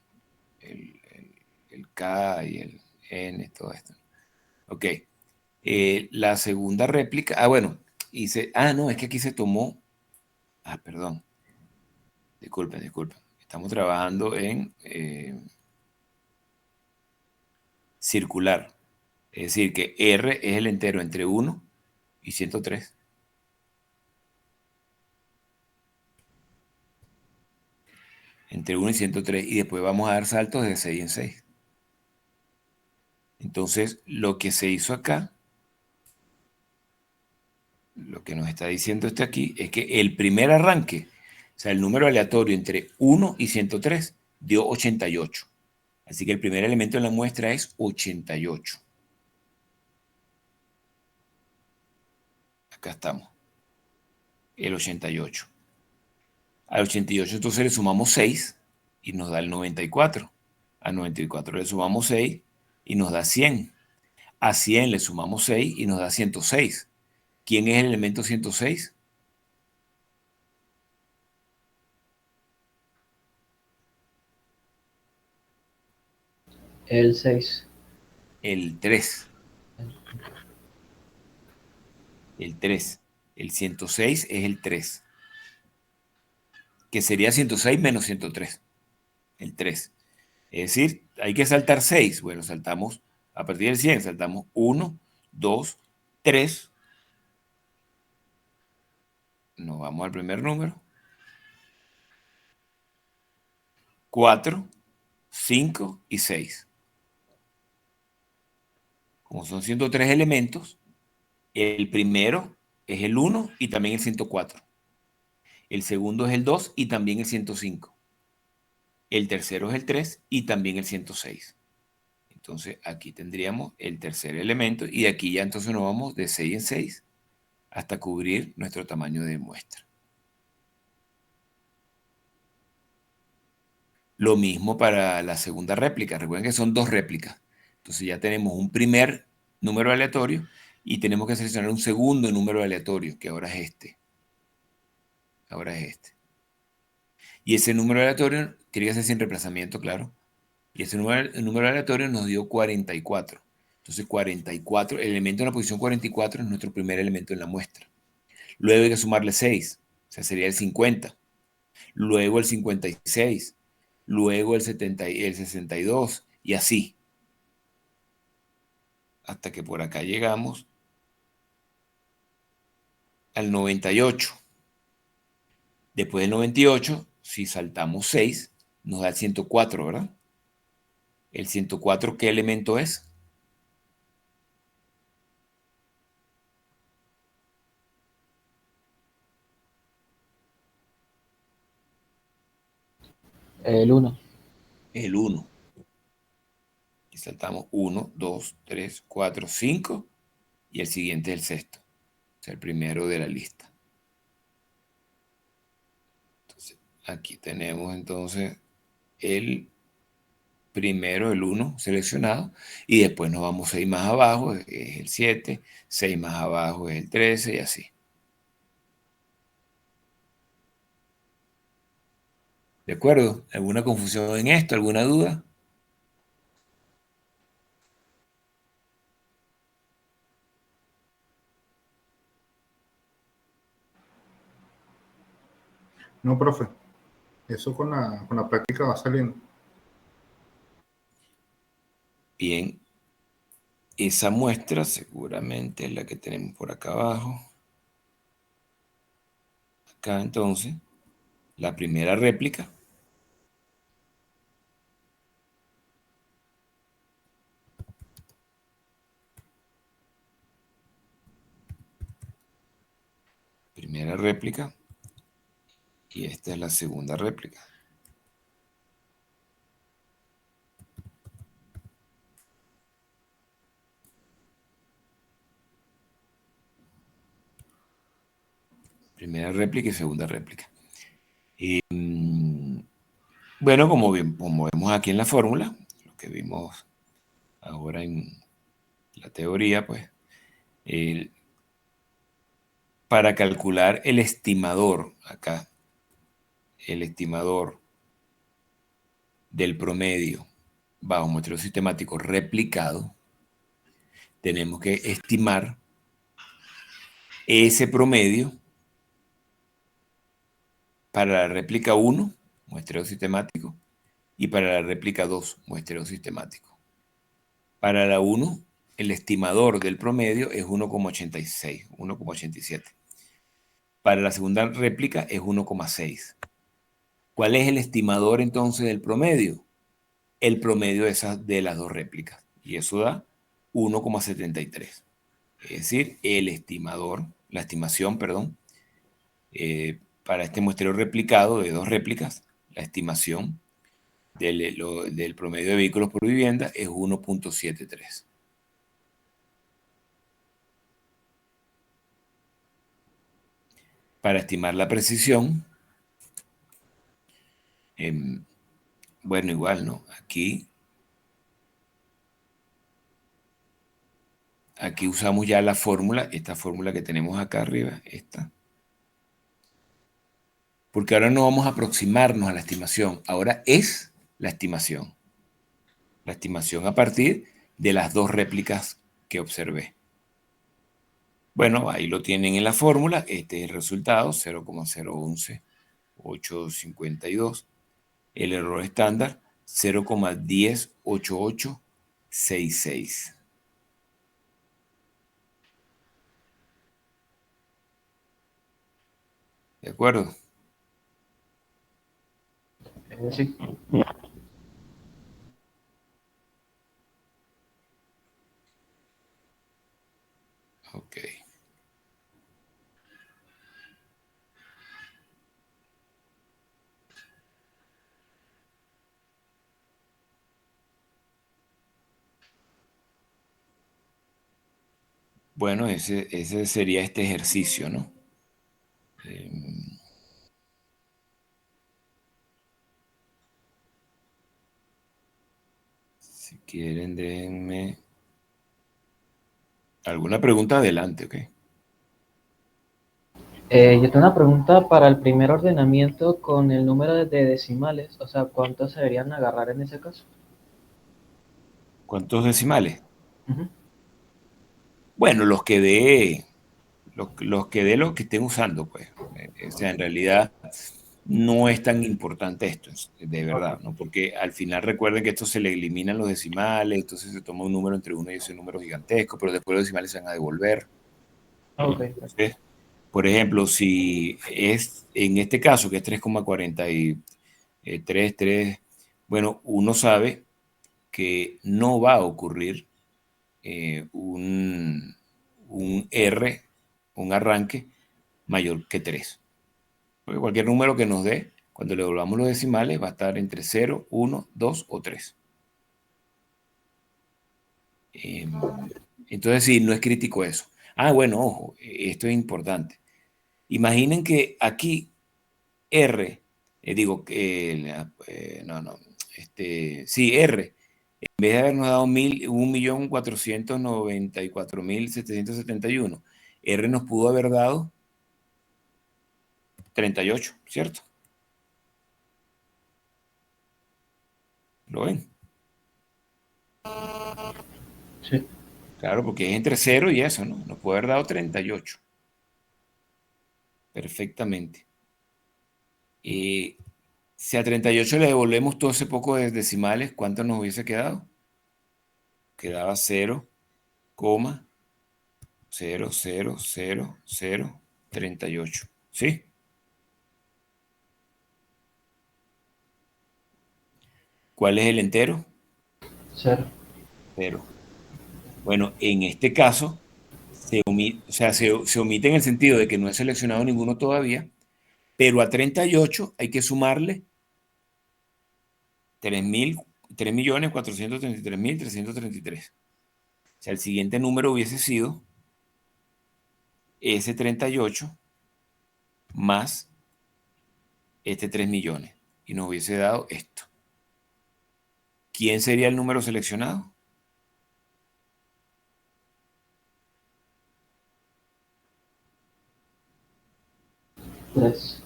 el K y el N, todo esto. Ok. La segunda réplica, bueno, no, es que aquí se tomó, perdón, disculpen. Estamos trabajando en circular. Es decir, que R es el entero entre 1 y 103. Entre 1 y 103. Y después vamos a dar saltos de 6 en 6. Entonces, lo que se hizo acá, lo que nos está diciendo este aquí, es que el primer arranque, o sea, el número aleatorio entre 1 y 103, dio 88. Así que el primer elemento en la muestra es 88. Acá estamos. El 88. Al 88 entonces le sumamos 6 y nos da el 94. Al 94 le sumamos 6 y nos da 100. A 100 le sumamos 6 y nos da 106. ¿Quién es el elemento 106? El 6. El 3. El 3. El 106 es el 3. Que sería 106 menos 103. El 3. Es decir, hay que saltar 6. Bueno, saltamos a partir del 100. Saltamos 1, 2, 3. Nos vamos al primer número. 4, 5 y 6. Como son 103 elementos, el primero es el 1 y también el 104. El segundo es el 2 y también el 105. El tercero es el 3 y también el 106. Entonces aquí tendríamos el tercer elemento y de aquí ya entonces nos vamos de 6 en 6 hasta cubrir nuestro tamaño de muestra. Lo mismo para la segunda réplica. Recuerden que son dos réplicas. Entonces ya tenemos un primer número aleatorio y tenemos que seleccionar un segundo número aleatorio, que ahora es este. Ahora es este. Y ese número aleatorio tiene que ser sin reemplazamiento, claro. Y ese número aleatorio nos dio 44. Entonces 44, el elemento en la posición 44 es nuestro primer elemento en la muestra. Luego hay que sumarle 6, o sea, sería el 50. Luego el 56. Luego el 62 y así. Hasta que por acá llegamos al 98. Después del 98, si saltamos 6, nos da el 104, ¿verdad? ¿El 104 qué elemento es? El 1. El 1. Y saltamos 1, 2, 3, 4, 5 y el siguiente es el sexto. O sea, el primero de la lista. Entonces, aquí tenemos entonces el primero, el 1 seleccionado, y después nos vamos 6 más abajo, es el 7, 6 más abajo es el 13 y así. ¿De acuerdo? ¿Alguna confusión en esto? ¿Alguna duda? No, profe. Eso con la práctica va saliendo. Bien, esa muestra seguramente es la que tenemos por acá abajo. Acá entonces, la primera réplica. Primera réplica. Y esta es la segunda réplica. Primera réplica y segunda réplica. Bueno, como vemos aquí en la fórmula, lo que vimos ahora en la teoría, pues, para calcular el estimador, acá, el estimador del promedio bajo muestreo sistemático replicado, tenemos que estimar ese promedio para la réplica 1, muestreo sistemático, y para la réplica 2, muestreo sistemático. Para la 1, el estimador del promedio es 1,86, 1,87. Para la segunda réplica es 1,6. ¿Cuál es el estimador entonces del promedio? El promedio de las dos réplicas. Y eso da 1,73. Es decir, el estimador, la estimación, perdón, para este muestreo replicado de dos réplicas, la estimación del promedio de vehículos por vivienda es 1,73. Para estimar la precisión, bueno, igual, ¿no? Aquí usamos ya la fórmula, esta fórmula que tenemos acá arriba, esta. Porque ahora no vamos a aproximarnos a la estimación, ahora es la estimación. La estimación a partir de las dos réplicas que observé. Bueno, ahí lo tienen en la fórmula, este es el resultado, 0,011852. El error estándar, 0,108866. ¿De acuerdo? Sí. Ok. Bueno, ese sería este ejercicio, ¿no? Si quieren, déjenme alguna pregunta adelante, ¿ok? Yo tengo una pregunta para el primer ordenamiento con el número de decimales, o sea, ¿cuántos se deberían agarrar en ese caso? ¿Cuántos decimales? Ujú. Bueno, los que dé lo que estén usando, pues. O sea, en realidad no es tan importante esto, de verdad, ¿no? Porque al final recuerden que esto se le eliminan los decimales, entonces se toma un número entre uno y ese número gigantesco, pero después los decimales se van a devolver. Ok. Entonces, por ejemplo, si es en este caso, que es 3,433, bueno, uno sabe que no va a ocurrir un R, un arranque mayor que 3. Porque cualquier número que nos dé, cuando le volvamos los decimales, va a estar entre 0, 1, 2 o 3. Entonces, sí, no es crítico eso. Ah, bueno, ojo, esto es importante. Imaginen que aquí R, digo que, sí, R, en vez de habernos dado 1.494.771, R nos pudo haber dado 38, ¿cierto? ¿Lo ven? Sí. Claro, porque es entre 0 y eso, ¿no? Nos puede haber dado 38. Perfectamente. Si a 38 le devolvemos todo ese poco de decimales, ¿cuánto nos hubiese quedado? Quedaba 0,0000038. ¿Sí? ¿Cuál es el entero? 0. 0. Bueno, en este caso, se omite en el sentido de que no he seleccionado ninguno todavía, pero a 38 hay que sumarle 3.433.333. O sea, el siguiente número hubiese sido ese 38 más este 3 millones y nos hubiese dado esto. ¿Quién sería el número seleccionado? 3.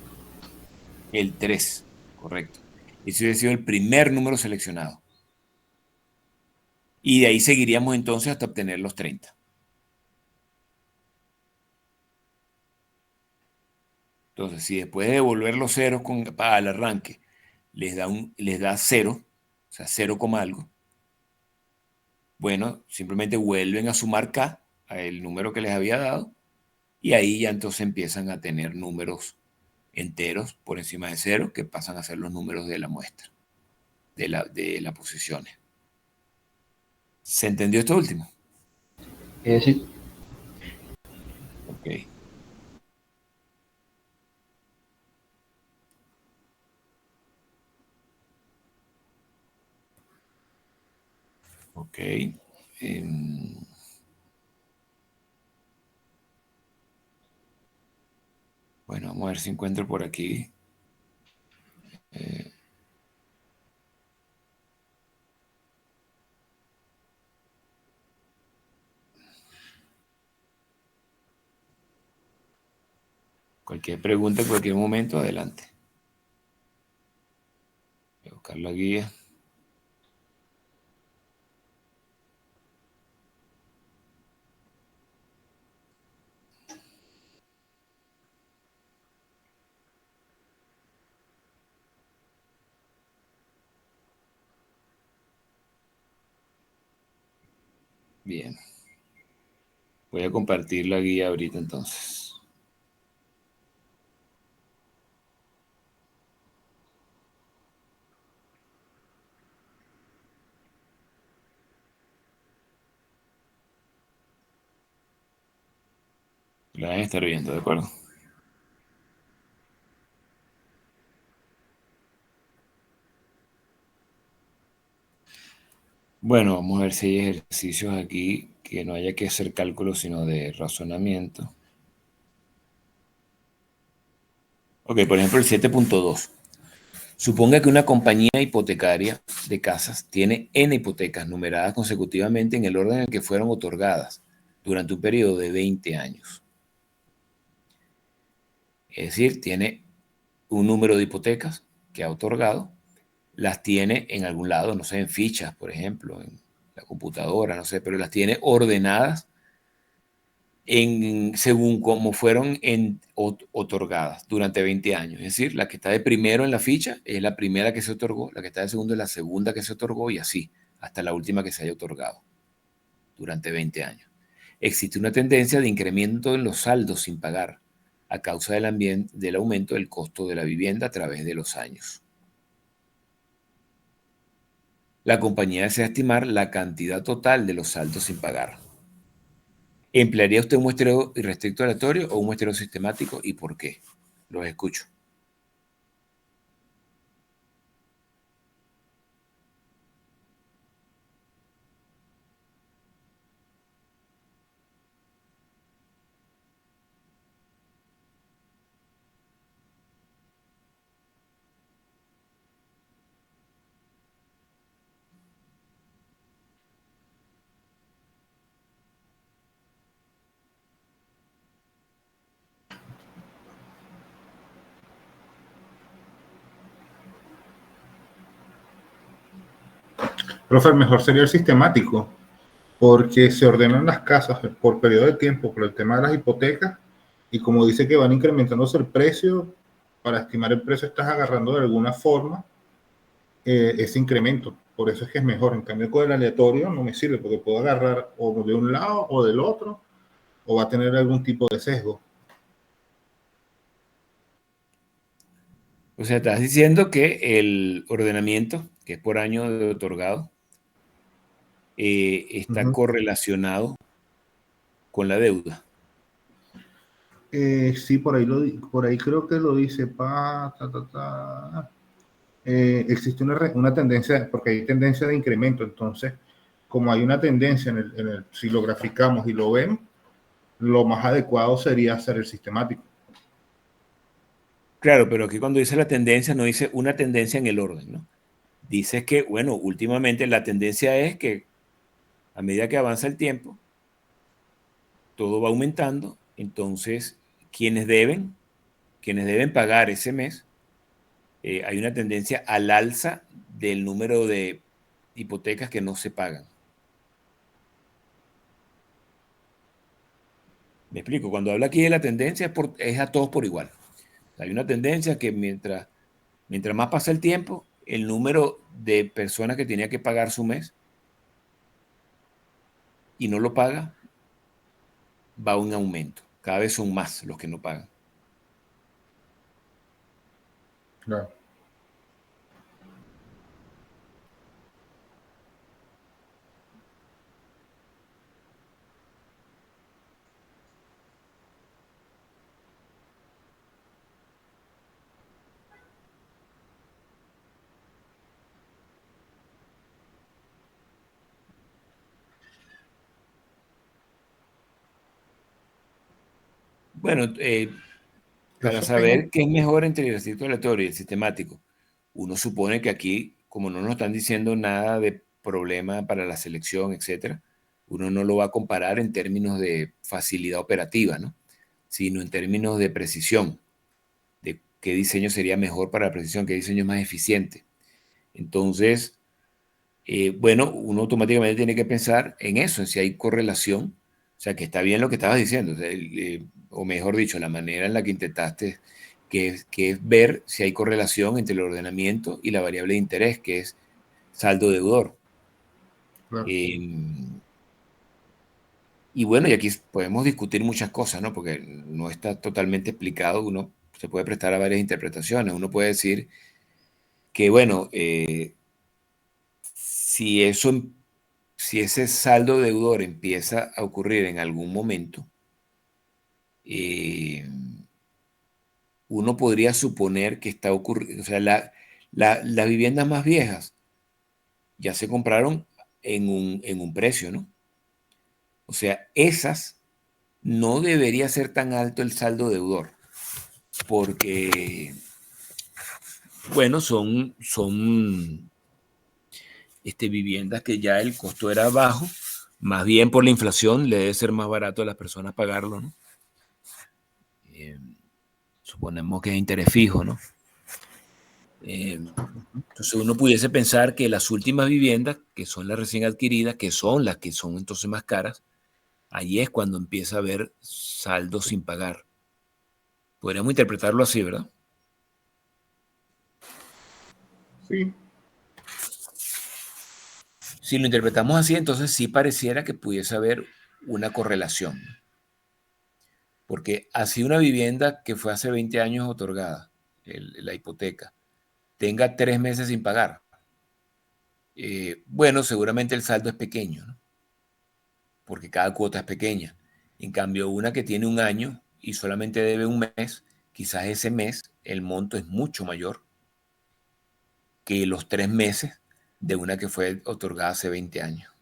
El 3, correcto. Ese hubiera sido el primer número seleccionado. Y de ahí seguiríamos entonces hasta obtener los 30. Entonces, si después de devolver los ceros al arranque les da 0, o sea, 0, algo, bueno, simplemente vuelven a sumar K a el número que les había dado y ahí ya entonces empiezan a tener números enteros por encima de 0 que pasan a ser los números de la muestra, de las posiciones. ¿Se entendió esto último? Sí. Ok. Ok. Bueno, vamos a ver si encuentro por aquí. Cualquier pregunta en cualquier momento, adelante. Voy a buscar la guía. Bien. Voy a compartir la guía ahorita entonces. La van a estar viendo, ¿de acuerdo? Bueno, vamos a ver si hay ejercicios aquí que no haya que hacer cálculos, sino de razonamiento. Ok, por ejemplo, el 7.2. Suponga que una compañía hipotecaria de casas tiene N hipotecas numeradas consecutivamente en el orden en el que fueron otorgadas durante un periodo de 20 años. Es decir, tiene un número de hipotecas que ha otorgado, las tiene en algún lado, no sé, en fichas, por ejemplo, en la computadora, no sé, pero las tiene ordenadas según cómo fueron otorgadas durante 20 años. Es decir, la que está de primero en la ficha es la primera que se otorgó, la que está de segundo es la segunda que se otorgó y así, hasta la última que se haya otorgado durante 20 años. Existe una tendencia de incremento en los saldos sin pagar a causa del aumento del costo de la vivienda a través de los años. La compañía desea estimar la cantidad total de los saldos sin pagar. ¿Emplearía usted un muestreo irrestricto aleatorio o un muestreo sistemático y por qué? Los escucho. Profe, mejor sería el sistemático, porque se ordenan las casas por periodo de tiempo, por el tema de las hipotecas, y como dice que van incrementándose el precio, para estimar el precio estás agarrando de alguna forma ese incremento. Por eso es que es mejor. En cambio, con el aleatorio no me sirve, porque puedo agarrar o de un lado o del otro, o va a tener algún tipo de sesgo. O sea, estás diciendo que el ordenamiento, que es por año de otorgado, está correlacionado con la deuda. Sí, por ahí creo que lo dice. Existe una tendencia, porque hay tendencia de incremento. Entonces, como hay una tendencia si lo graficamos y lo vemos, lo más adecuado sería hacer el sistemático. Claro, pero aquí cuando dice la tendencia, no dice una tendencia en el orden, ¿no? Dice que, bueno, últimamente la tendencia es que a medida que avanza el tiempo, todo va aumentando, entonces quienes deben, quienes deben pagar ese mes, hay una tendencia al alza del número de hipotecas que no se pagan. Me explico, cuando hablo aquí de la tendencia es a todos por igual. Hay una tendencia que mientras más pasa el tiempo, el número de personas que tenía que pagar su mes y no lo paga va a un aumento. Cada vez son más los que no pagan. Claro. Bueno, para Eso tengo. saber qué es mejor entre el ejercicio aleatorio y el sistemático, uno supone que aquí, como no nos están diciendo nada de problema para la selección, etcétera, uno no lo va a comparar en términos de facilidad operativa, ¿no? Sino en términos de precisión, de qué diseño sería mejor para la precisión, qué diseño es más eficiente. Entonces, bueno, uno automáticamente tiene que pensar en eso, en si hay correlación, o sea, que está bien lo que estabas diciendo, o mejor dicho, la manera en la que intentaste, que es ver si hay correlación entre el ordenamiento y la variable de interés, que es saldo deudor. Claro. Y bueno, y aquí podemos discutir muchas cosas, ¿no? Porque no está totalmente explicado, uno se puede prestar a varias interpretaciones, uno puede decir que, bueno, si eso si ese saldo deudor empieza a ocurrir en algún momento, eh, uno podría suponer que está ocurriendo, o sea, las viviendas más viejas ya se compraron en un precio, ¿no? O sea, esas no debería ser tan alto el saldo deudor, porque, bueno, son viviendas que ya el costo era bajo, más bien por la inflación le debe ser más barato a las personas pagarlo, ¿no? Suponemos que es interés fijo, ¿no? Entonces uno pudiese pensar que las últimas viviendas, que son las recién adquiridas, que son las que son entonces más caras, ahí es cuando empieza a haber saldo sin pagar. Podríamos interpretarlo así, ¿verdad? Sí. Si lo interpretamos así, entonces sí pareciera que pudiese haber una correlación. Porque así una vivienda que fue hace 20 años otorgada, la hipoteca, tenga 3 meses sin pagar, bueno, seguramente el saldo es pequeño, ¿no? Porque cada cuota es pequeña. En cambio, una que tiene un año y solamente debe un mes, quizás ese mes el monto es mucho mayor que los 3 meses de una que fue otorgada hace 20 años.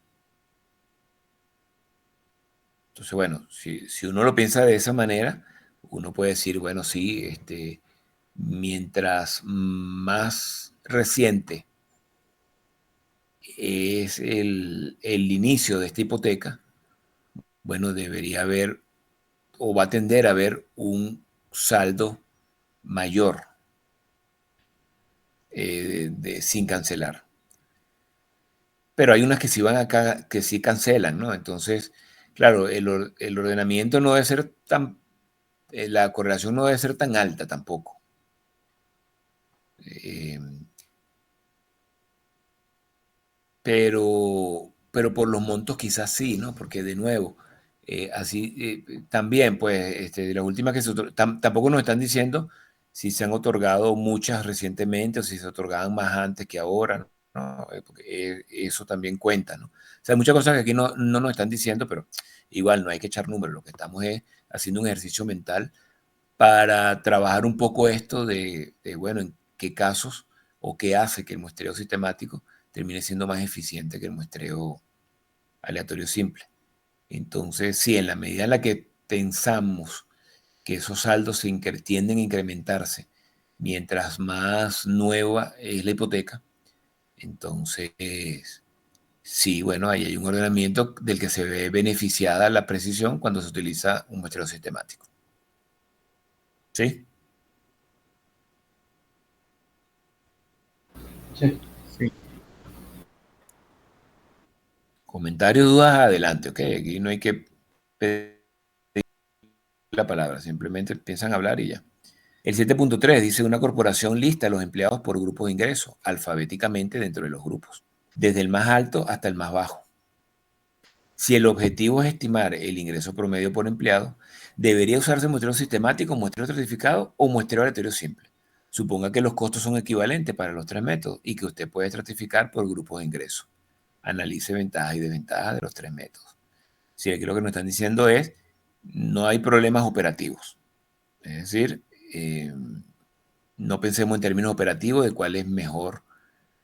Entonces, bueno, si uno lo piensa de esa manera, uno puede decir, bueno, sí, mientras más reciente es el inicio de esta hipoteca, bueno, debería haber o va a tender a haber un saldo mayor sin cancelar. Pero hay unas que sí van acá, que sí cancelan, ¿no? Entonces, claro, el ordenamiento no debe ser tan, la correlación no debe ser tan alta tampoco. Eh, pero por los montos quizás sí, ¿no? Porque de nuevo, así también, pues, de las últimas que tampoco nos están diciendo si se han otorgado muchas recientemente o si se otorgaban más antes que ahora, ¿no? Porque eso también cuenta, ¿no? O sea, hay muchas cosas que aquí no nos están diciendo, pero igual no hay que echar números, lo que estamos es haciendo un ejercicio mental para trabajar un poco esto bueno, en qué casos o qué hace que el muestreo sistemático termine siendo más eficiente que el muestreo aleatorio simple. Entonces, sí, en la medida en la que pensamos que esos saldos tienden a incrementarse mientras más nueva es la hipoteca, entonces, sí, bueno, ahí hay un ordenamiento del que se ve beneficiada la precisión cuando se utiliza un muestreo sistemático. ¿Sí? Sí. Sí. Comentarios, dudas, adelante, ok. Aquí no hay que pedir la palabra, simplemente empiezan a hablar y ya. El 7.3 dice una corporación lista a los empleados por grupos de ingreso, alfabéticamente dentro de los grupos, desde el más alto hasta el más bajo. Si el objetivo es estimar el ingreso promedio por empleado, debería usarse muestreo sistemático, muestreo estratificado o muestreo aleatorio simple. Suponga que los costos son equivalentes para los tres métodos y que usted puede estratificar por grupos de ingreso. Analice ventajas y desventajas de los tres métodos. Si aquí lo que nos están diciendo es, no hay problemas operativos. Es decir, no pensemos en términos operativos de cuál es mejor,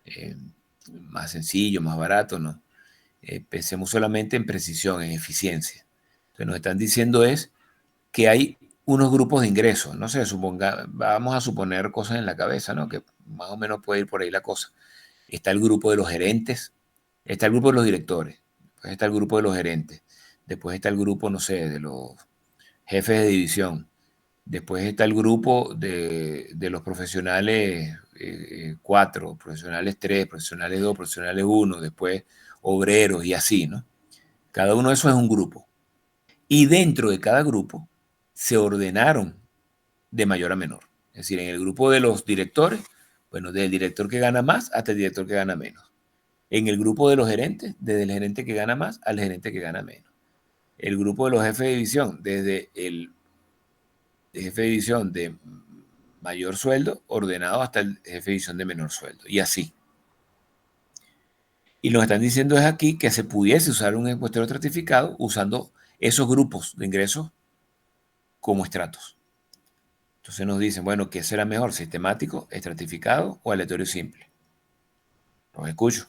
eh, más sencillo, más barato, no. Pensemos solamente en precisión, en eficiencia. Lo que nos están diciendo es que hay unos grupos de ingresos, no sé, vamos a suponer cosas en la cabeza, ¿no? Que más o menos puede ir por ahí la cosa. Está el grupo de los gerentes, está el grupo de los directores, después está el grupo de los gerentes, después está el grupo, no sé, de los jefes de división, después está el grupo de los profesionales 4, profesionales 3, profesionales 2, profesionales 1, después obreros y así, ¿no? Cada uno de esos es un grupo. Y dentro de cada grupo se ordenaron de mayor a menor. Es decir, en el grupo de los directores, bueno, del director que gana más hasta el director que gana menos. En el grupo de los gerentes, desde el gerente que gana más al gerente que gana menos. El grupo de los jefes de división, desde el jefe de división de mayor sueldo ordenado hasta el jefe de división de menor sueldo. Y así. Y nos están diciendo es aquí que se pudiese usar un encuestero estratificado usando esos grupos de ingresos como estratos. Entonces nos dicen, bueno, ¿qué será mejor? ¿Sistemático, estratificado o aleatorio simple? Los escucho.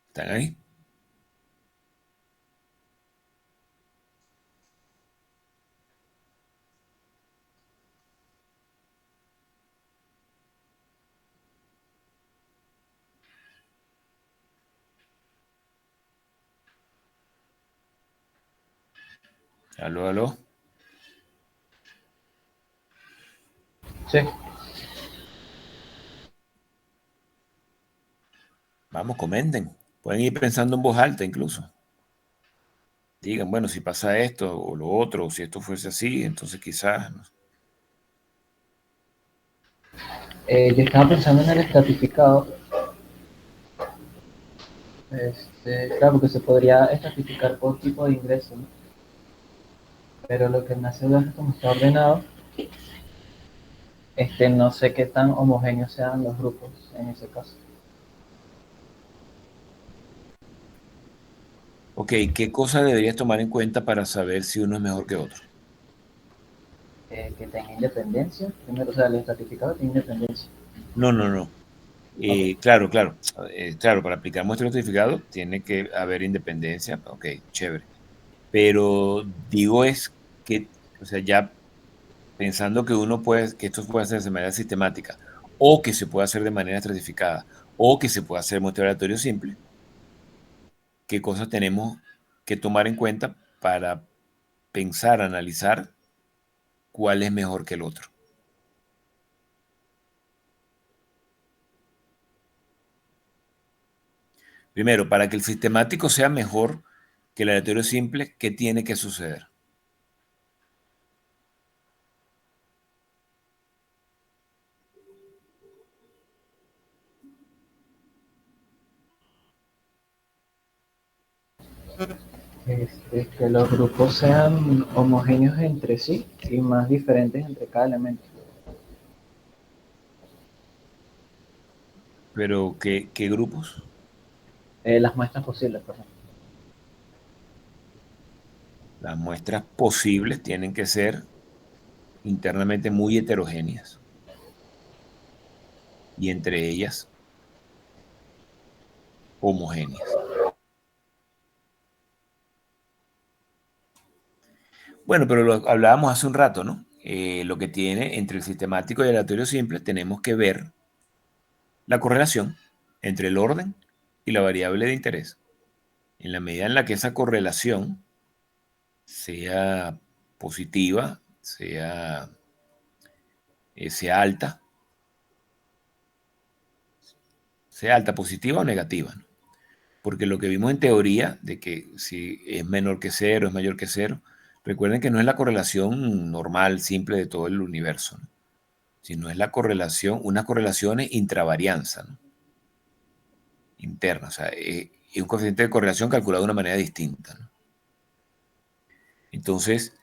¿Están ahí? Aló, aló. Sí. Vamos, comenten. Pueden ir pensando en voz alta incluso. Digan, bueno, si pasa esto o lo otro, o si esto fuese así, entonces quizás. Yo estaba pensando en el estratificado. Claro, porque se podría estratificar por tipo de ingreso, ¿no? Pero lo que me hace duda es que como está ordenado, no sé qué tan homogéneos sean los grupos en ese caso. Ok, ¿qué cosa deberías tomar en cuenta para saber si uno es mejor que otro? Que tenga independencia, primero, o sea, el estratificado tiene independencia. No, no, no. Ok. Claro, claro. Claro, para aplicar muestro notificado tiene que haber independencia. Ok, chévere. Pero digo es que, o sea, ya pensando que uno puede, que esto puede hacerse de manera sistemática, o que se puede hacer de manera estratificada, o que se puede hacer muestreo aleatorio simple, ¿qué cosas tenemos que tomar en cuenta para pensar, analizar cuál es mejor que el otro? Primero, para que el sistemático sea mejor que el aleatorio simple, ¿qué tiene que suceder? Que los grupos sean homogéneos entre sí y más diferentes entre cada elemento. Pero, ¿qué grupos? Las muestras posibles, por ejemplo. Las muestras posibles tienen que ser internamente muy heterogéneas y entre ellas homogéneas. Bueno, pero lo hablábamos hace un rato, ¿no? Lo que tiene entre el sistemático y el aleatorio simple, tenemos que ver la correlación entre el orden y la variable de interés. En la medida en la que esa correlación sea positiva, sea alta, positiva o negativa, ¿no? Porque lo que vimos en teoría de que si es menor que cero, es mayor que cero, recuerden que no es la correlación normal, simple de todo el universo, ¿no? Sino es la correlación, unas correlaciones intravarianza, ¿no? Interna, o sea, es un coeficiente de correlación calculado de una manera distinta, ¿no? Entonces,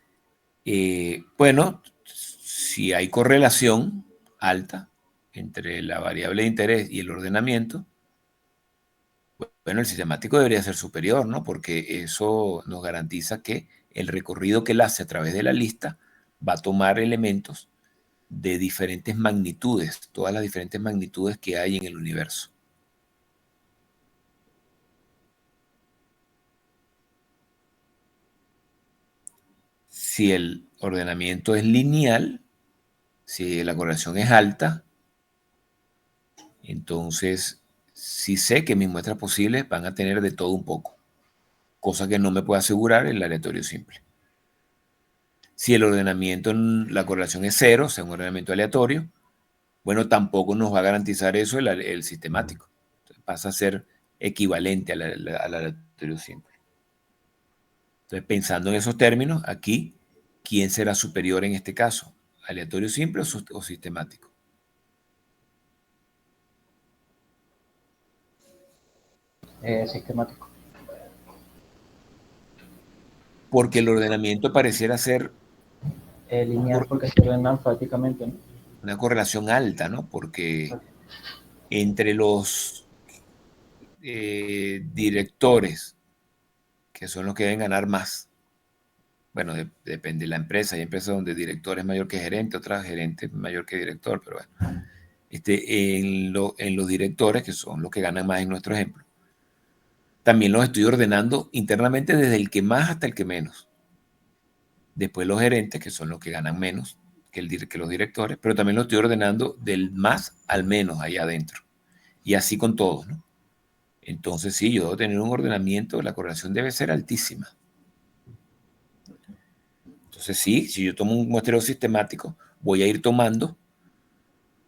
bueno, si hay correlación alta entre la variable de interés y el ordenamiento, bueno, el sistemático debería ser superior, ¿no? Porque eso nos garantiza que el recorrido que él hace a través de la lista va a tomar elementos de diferentes magnitudes, todas las diferentes magnitudes que hay en el universo. Si el ordenamiento es lineal, si la correlación es alta, entonces sí sé que mis muestras posibles van a tener de todo un poco, cosa que no me puede asegurar el aleatorio simple. Si el ordenamiento, la correlación es cero, o sea, un ordenamiento aleatorio, bueno, tampoco nos va a garantizar eso el sistemático. Entonces, pasa a ser equivalente al aleatorio simple. Entonces, pensando en esos términos, aquí, ¿quién será superior en este caso? ¿Aleatorio simple o sistemático? Sistemático. Porque el ordenamiento pareciera ser Lineal porque se ordena alfabéticamente, ¿no? una correlación alta, ¿no? Porque entre los directores, que son los que deben ganar más, bueno, depende de la empresa. Hay empresas donde director es mayor que gerente, otras gerente es mayor que director, pero bueno. En los directores, que son los que ganan más en nuestro ejemplo, también los estoy ordenando internamente desde el que más hasta el que menos. Después los gerentes, que son los que ganan menos que los directores, pero también los estoy ordenando del más al menos allá adentro. Y así con todos, ¿no? Entonces, sí, yo debo tener un ordenamiento, la correlación debe ser altísima. Entonces, sí, si yo tomo un muestreo sistemático, voy a ir tomando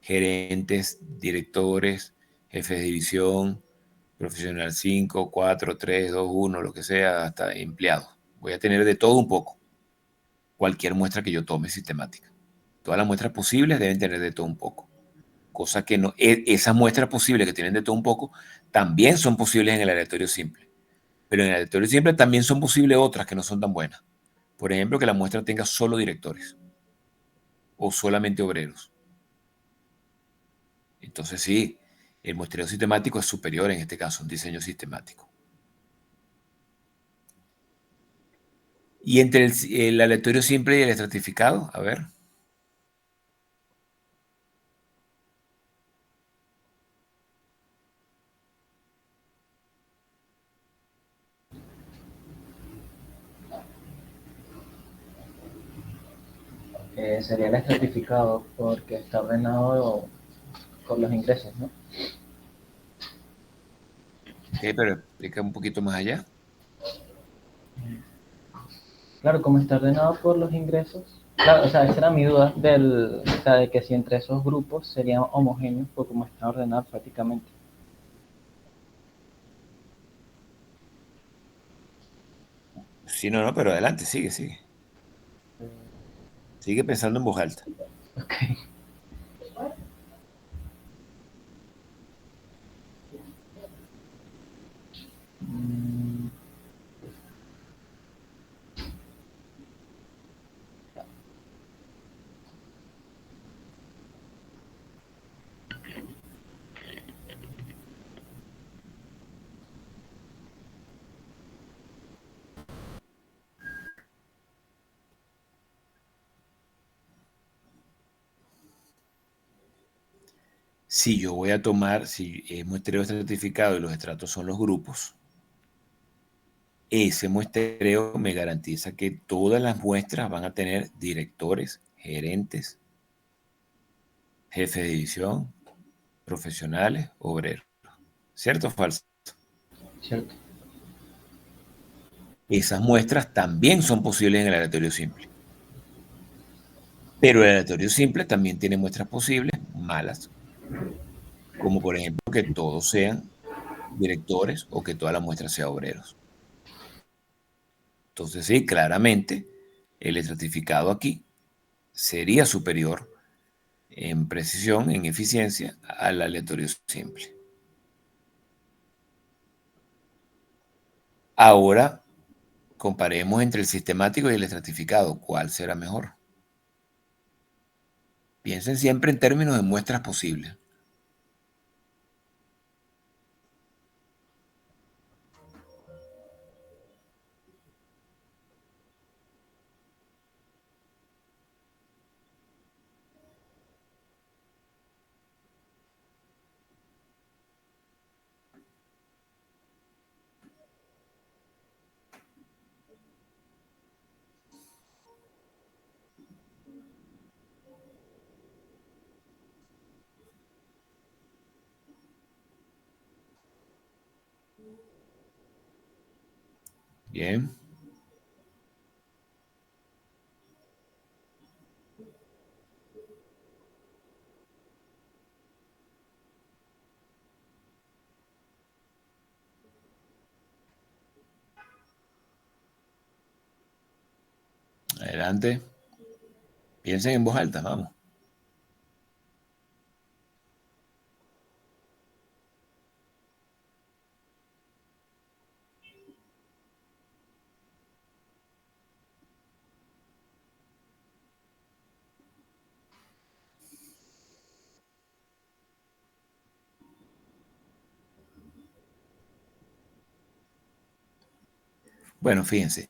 gerentes, directores, jefes de división, profesional 5, 4, 3, 2, 1, lo que sea, hasta empleados. Voy a tener de todo un poco, cualquier muestra que yo tome sistemática. Todas las muestras posibles deben tener de todo un poco. Cosa que no, esas muestras posibles que tienen de todo un poco también son posibles en el aleatorio simple. Pero en el aleatorio simple también son posibles otras que no son tan buenas. Por ejemplo, que la muestra tenga solo directores o solamente obreros. Entonces sí, el muestreo sistemático es superior en este caso, un diseño sistemático. Y entre el aleatorio simple y el estratificado, a ver. Sería el estratificado porque está ordenado con los ingresos, ¿no? Okay, pero explica un poquito más allá. Claro, como está ordenado por los ingresos, claro, o sea, esa era mi duda o sea, de que si entre esos grupos serían homogéneos, pues como están ordenados prácticamente. Sí, no, no, pero adelante, sigue, sigue. Sigue pensando en voz alta. Ok. Mm, Si yo voy a tomar, si es muestreo estratificado y los estratos son los grupos, ese muestreo me garantiza que todas las muestras van a tener directores, gerentes, jefes de división, profesionales, obreros. ¿Cierto o falso? ¿Cierto? Esas muestras también son posibles en el aleatorio simple. Pero el aleatorio simple también tiene muestras posibles malas, como por ejemplo que todos sean directores o que toda la muestra sea obreros. Entonces sí, claramente el estratificado aquí sería superior en precisión, en eficiencia, al aleatorio simple. Ahora comparemos entre el sistemático y el estratificado. ¿Cuál será mejor? Piensen siempre en términos de muestras posibles. Bien. Adelante. Piensen en voz alta, vamos. Bueno, fíjense.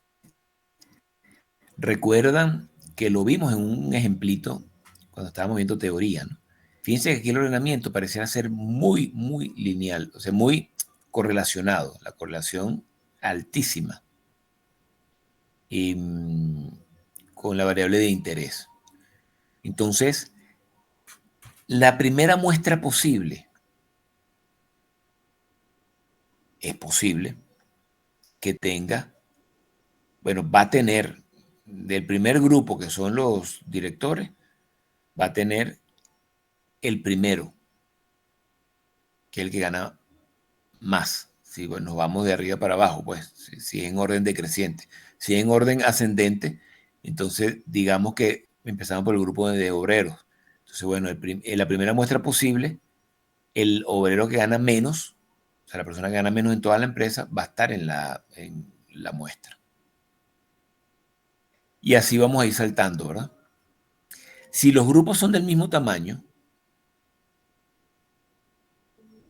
Recuerdan que lo vimos en un ejemplito cuando estábamos viendo teoría, ¿no? Fíjense que aquí el ordenamiento pareciera ser muy, muy lineal, o sea, muy correlacionado, la correlación altísima y, con la variable de interés. Entonces, la primera muestra posible es posible que tenga, bueno, va a tener del primer grupo, que son los directores, va a tener el primero, que es el que gana más. Si bueno, nos vamos de arriba para abajo, pues, si es en orden decreciente. Si es en orden ascendente, entonces digamos que empezamos por el grupo de obreros. Entonces, bueno, en la primera muestra posible, el obrero que gana menos, o sea, la persona que gana menos en toda la empresa, va a estar en la muestra. Y así vamos a ir saltando, ¿verdad? Si los grupos son del mismo tamaño,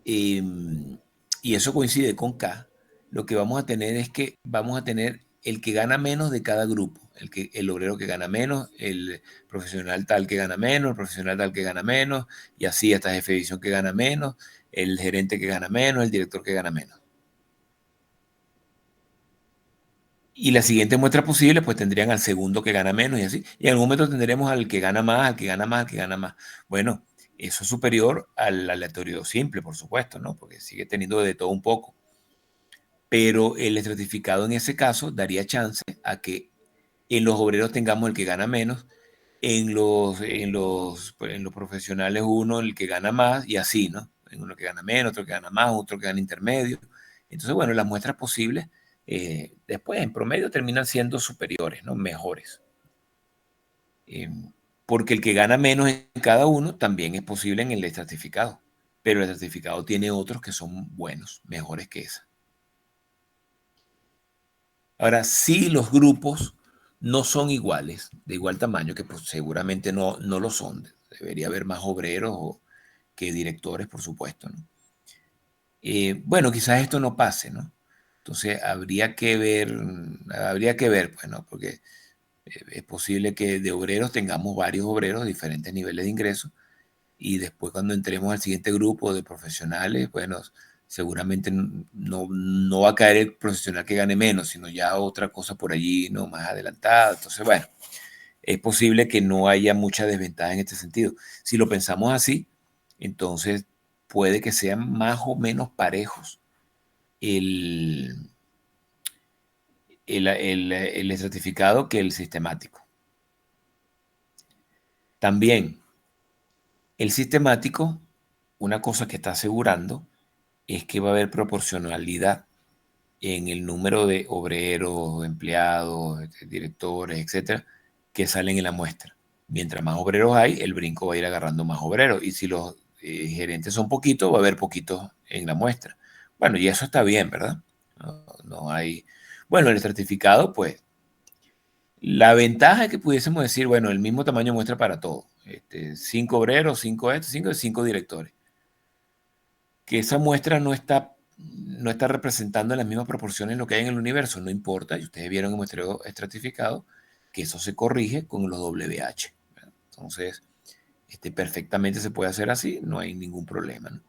eh, y eso coincide con K, lo que vamos a tener es que vamos a tener el que gana menos de cada grupo, el obrero que gana menos, el profesional tal que gana menos, el profesional tal que gana menos, y así hasta jefe de división que gana menos, el gerente que gana menos, el director que gana menos. Y la siguiente muestra posible, pues tendrían al segundo que gana menos y así. Y en algún momento tendremos al que gana más, al que gana más, al que gana más. Bueno, eso es superior al aleatorio simple, por supuesto, ¿no? Porque sigue teniendo de todo un poco. Pero el estratificado en ese caso daría chance a que en los obreros tengamos el que gana menos, en los profesionales uno el que gana más y así, ¿no? En uno que gana menos, otro que gana más, otro que gana intermedio. Entonces, bueno, las muestras posibles después en promedio terminan siendo superiores, ¿no? Mejores. Eh, porque el que gana menos en cada uno también es posible en el estratificado, pero el estratificado tiene otros que son buenos, mejores que esa. Ahora, si los grupos no son iguales, de igual tamaño, que pues seguramente no lo son, debería haber más obreros que directores, por supuesto, ¿no? Bueno, quizás esto no pase, ¿no? Entonces habría que ver, pues, ¿no? Porque es posible que de obreros tengamos varios obreros de diferentes niveles de ingreso y después cuando entremos al siguiente grupo de profesionales, bueno, seguramente no va a caer el profesional que gane menos, sino ya otra cosa por allí, ¿no? Más adelantada. Entonces, bueno, es posible que no haya mucha desventaja en este sentido. Si lo pensamos así, entonces puede que sean más o menos parejos el, el estratificado que el sistemático. También el sistemático, una cosa que está asegurando es que va a haber proporcionalidad en el número de obreros, empleados, directores, etcétera, que salen en la muestra. Mientras más obreros hay, el brinco va a ir agarrando más obreros. Y si los gerentes son poquitos, va a haber poquitos en la muestra. Bueno, y eso está bien, ¿verdad? No hay. Bueno, el estratificado, pues, la ventaja es que pudiésemos decir, bueno, el mismo tamaño muestra para todos. 5 obreros, 5 cinco directores. Que esa muestra no está representando en las mismas proporciones lo que hay en el universo, no importa, y ustedes vieron en el muestreo estratificado que eso se corrige con los WH. Entonces, perfectamente se puede hacer así, no hay ningún problema, ¿no?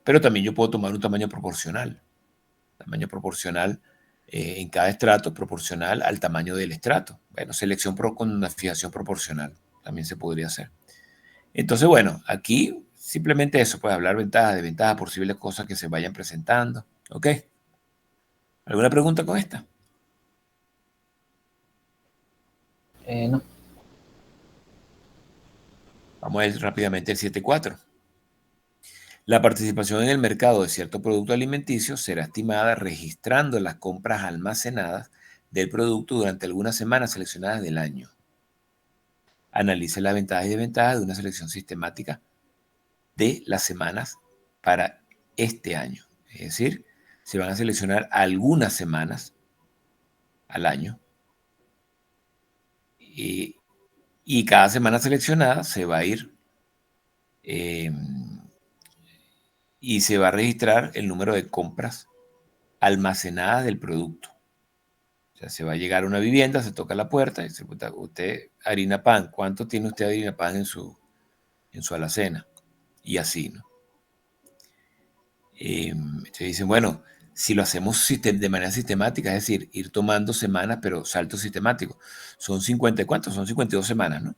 Pero también yo puedo tomar un tamaño proporcional en cada estrato, proporcional al tamaño del estrato. Bueno, selección con una fijación proporcional, también se podría hacer. Entonces, bueno, aquí simplemente eso, pues hablar ventajas, desventajas, posibles cosas que se vayan presentando. ¿Ok? ¿Alguna pregunta con esta? No. Vamos a ir rápidamente al 7.4. La participación en el mercado de cierto producto alimenticio será estimada registrando las compras almacenadas del producto durante algunas semanas seleccionadas del año. Analice las ventajas y desventajas de una selección sistemática de las semanas para este año. Es decir, se van a seleccionar algunas semanas al año y cada semana seleccionada se va a ir y se va a registrar el número de compras almacenadas del producto. O sea, se va a llegar a una vivienda, se toca la puerta y dice, usted harina pan, ¿cuánto tiene usted harina pan en su alacena? Y así, ¿no? Entonces dicen, bueno, si lo hacemos de manera sistemática, es decir, ir tomando semanas, pero saltos sistemáticos, son 50, ¿cuántos? Son 52 semanas, ¿no?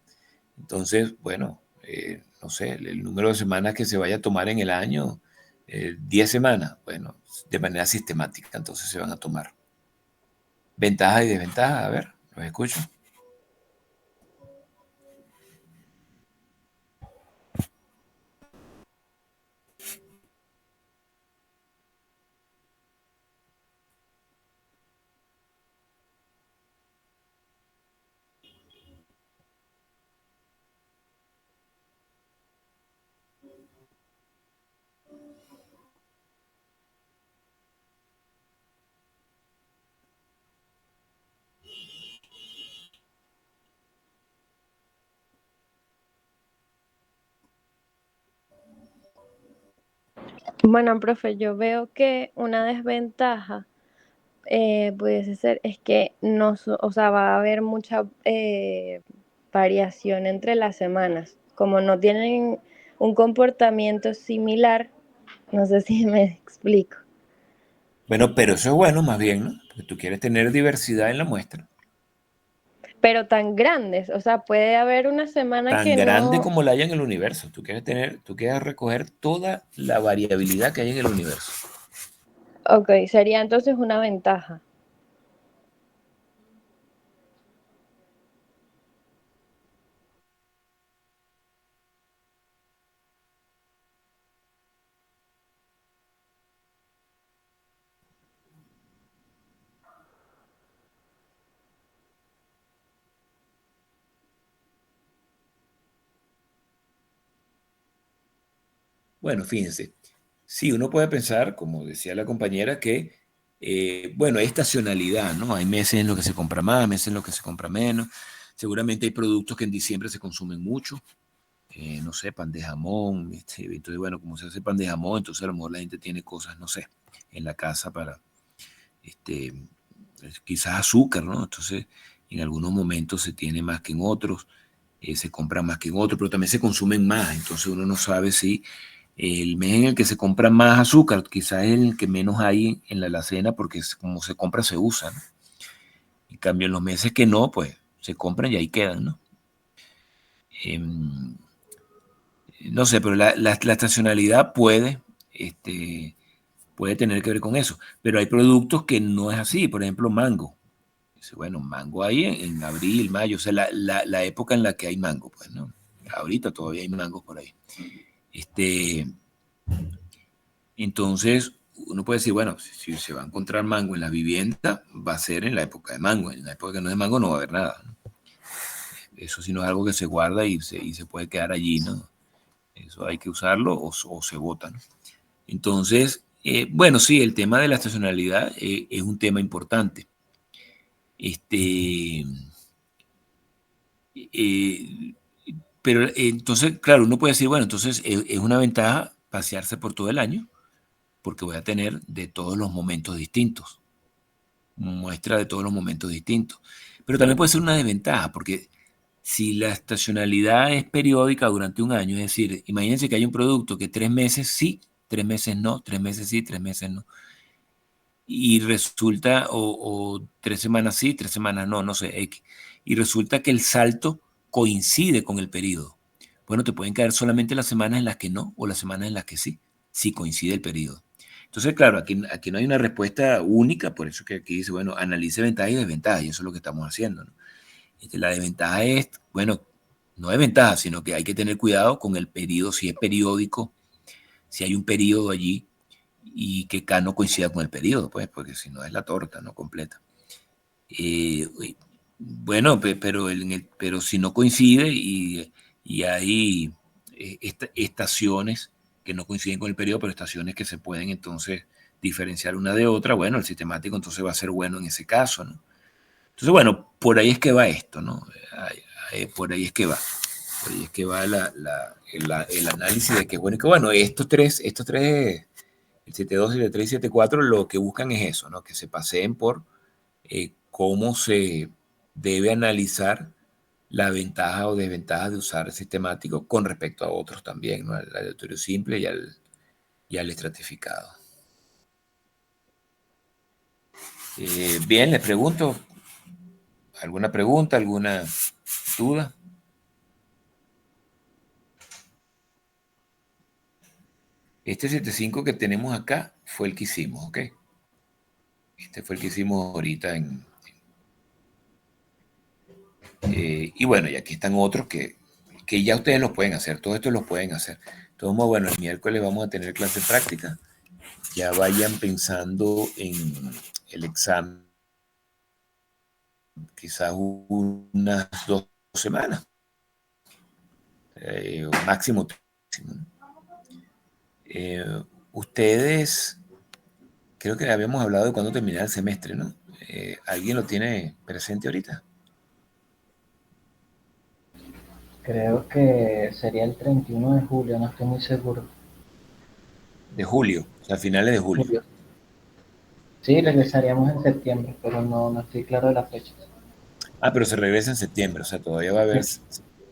Entonces, bueno, no sé, el número de semanas que se vaya a tomar en el año, 10 semanas, bueno, de manera sistemática, entonces se van a tomar. Ventajas y desventajas, a ver, los escucho. Bueno, profe, yo veo que una desventaja pudiese ser es que no, o sea, va a haber mucha variación entre las semanas. Como no tienen un comportamiento similar, no sé si me explico. Bueno, pero eso es bueno más bien, ¿no? Porque tú quieres tener diversidad en la muestra. Pero tan grandes, o sea, puede haber una semana Tan que grande no. como la hay en el universo. Tú quieres recoger toda la variabilidad que hay en el universo. Ok, sería entonces una ventaja. Bueno, fíjense, sí, uno puede pensar, como decía la compañera, que, bueno, hay estacionalidad, ¿no? Hay meses en los que se compra más, meses en los que se compra menos. Seguramente hay productos que en diciembre se consumen mucho. No sé, pan de jamón. Entonces, bueno, como se hace pan de jamón, entonces a lo mejor la gente tiene cosas, no sé, en la casa para, este, quizás azúcar, ¿no? Entonces, en algunos momentos se tiene más que en otros. se compra más que en otro, pero también se consumen más. Entonces uno no sabe si el mes en el que se compra más azúcar, quizás es el que menos hay en la alacena, porque como se compra, se usa, ¿no? En cambio, en los meses que no, pues se compran y ahí quedan, ¿no? No sé, pero la estacionalidad puede tener que ver con eso. Pero hay productos que no es así. Por ejemplo, mango. Dice, bueno, mango ahí en abril, mayo, o sea, la época en la que hay mango, pues, ¿no? Ahorita todavía hay mangos por ahí. Entonces, uno puede decir, bueno, si se va a encontrar mango en la vivienda, va a ser en la época de mango. En la época que no es de mango no va a haber nada, ¿no? Eso sí no es algo que se guarda y se puede quedar allí, ¿no? Eso hay que usarlo o se bota, ¿no? Entonces, bueno, sí, el tema de la estacionalidad es un tema importante. Eh, pero entonces, claro, uno puede decir, bueno, entonces es una ventaja pasearse por todo el año, porque voy a tener de todos los momentos distintos, muestra de todos los momentos distintos. Pero también puede ser una desventaja, porque si la estacionalidad es periódica durante un año, es decir, imagínense que hay un producto que 3 meses sí, 3 meses no, 3 meses sí, 3 meses no, y resulta, o 3 semanas sí, 3 semanas no, no sé, X, y resulta que el salto coincide con el periodo. Bueno, te pueden caer solamente las semanas en las que no, o las semanas en las que sí, si coincide el periodo. Entonces, claro, aquí no hay una respuesta única, por eso que aquí dice, bueno, analice ventajas y desventajas, y eso es lo que estamos haciendo, ¿no? La desventaja es, bueno, no es ventaja, sino que hay que tener cuidado con el periodo, si es periódico, si hay un periodo allí y que K no coincida con el periodo, pues, porque si no es la torta, no completa. Eh, bueno, pero si no coincide y hay estaciones que no coinciden con el periodo, pero estaciones que se pueden entonces diferenciar una de otra, bueno, el sistemático entonces va a ser bueno en ese caso, ¿no? Entonces, bueno, por ahí es que va esto, ¿no? Por ahí es que va. Por ahí es que va el análisis de que, bueno, estos tres, el 7.2, 7.3 y 7.4, lo que buscan es eso, ¿no? Que se paseen por cómo se debe analizar la ventaja o desventaja de usar el sistemático con respecto a otros también, ¿no? Al aleatorio simple y al estratificado. Bien, les pregunto, ¿alguna pregunta, alguna duda? Este 7.5 que tenemos acá fue el que hicimos, ¿ok? Este fue el que hicimos ahorita y bueno, y aquí están otros que ya ustedes los pueden hacer, todo esto los pueden hacer. Entonces, bueno, el miércoles vamos a tener clase práctica. Ya vayan pensando en el examen, quizás unas 2 semanas, máximo. Ustedes, creo que habíamos hablado de cuándo terminar el semestre, ¿no? ¿Alguien lo tiene presente ahorita? Creo que sería el 31 de julio, no estoy muy seguro. De julio, o sea, finales de julio. Julio. Sí, regresaríamos en septiembre, pero no estoy claro de la fecha. Ah, pero se regresa en septiembre, o sea, todavía va a haber... Sí.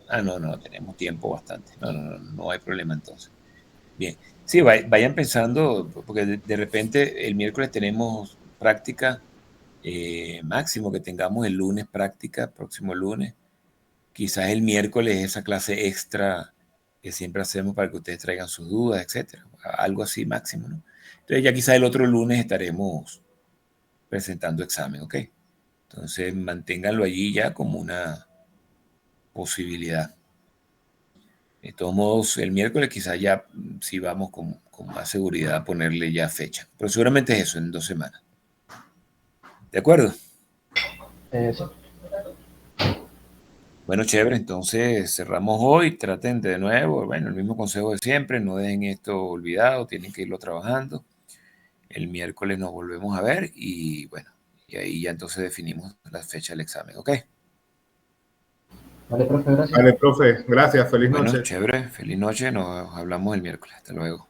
Ah, no, tenemos tiempo bastante. No hay problema entonces. Bien, sí, vayan pensando, porque de repente el miércoles tenemos práctica, máximo que tengamos el lunes práctica, próximo lunes. Quizás el miércoles esa clase extra que siempre hacemos para que ustedes traigan sus dudas, etcétera. Algo así máximo, ¿no? Entonces ya quizás el otro lunes estaremos presentando examen, ¿ok? Entonces manténganlo allí ya como una posibilidad. De todos modos, el miércoles quizás ya sí vamos con más seguridad a ponerle ya fecha. Pero seguramente es eso, en 2 semanas. ¿De acuerdo? Sí. Bueno, chévere, entonces cerramos hoy. Traten de nuevo, bueno, el mismo consejo de siempre. No dejen esto olvidado, tienen que irlo trabajando. El miércoles nos volvemos a ver y bueno, y ahí ya entonces definimos la fecha del examen, ¿ok? Vale, profe, gracias. Vale, profe, gracias, feliz Bueno, noche. chévere, feliz noche, nos hablamos el miércoles. Hasta luego.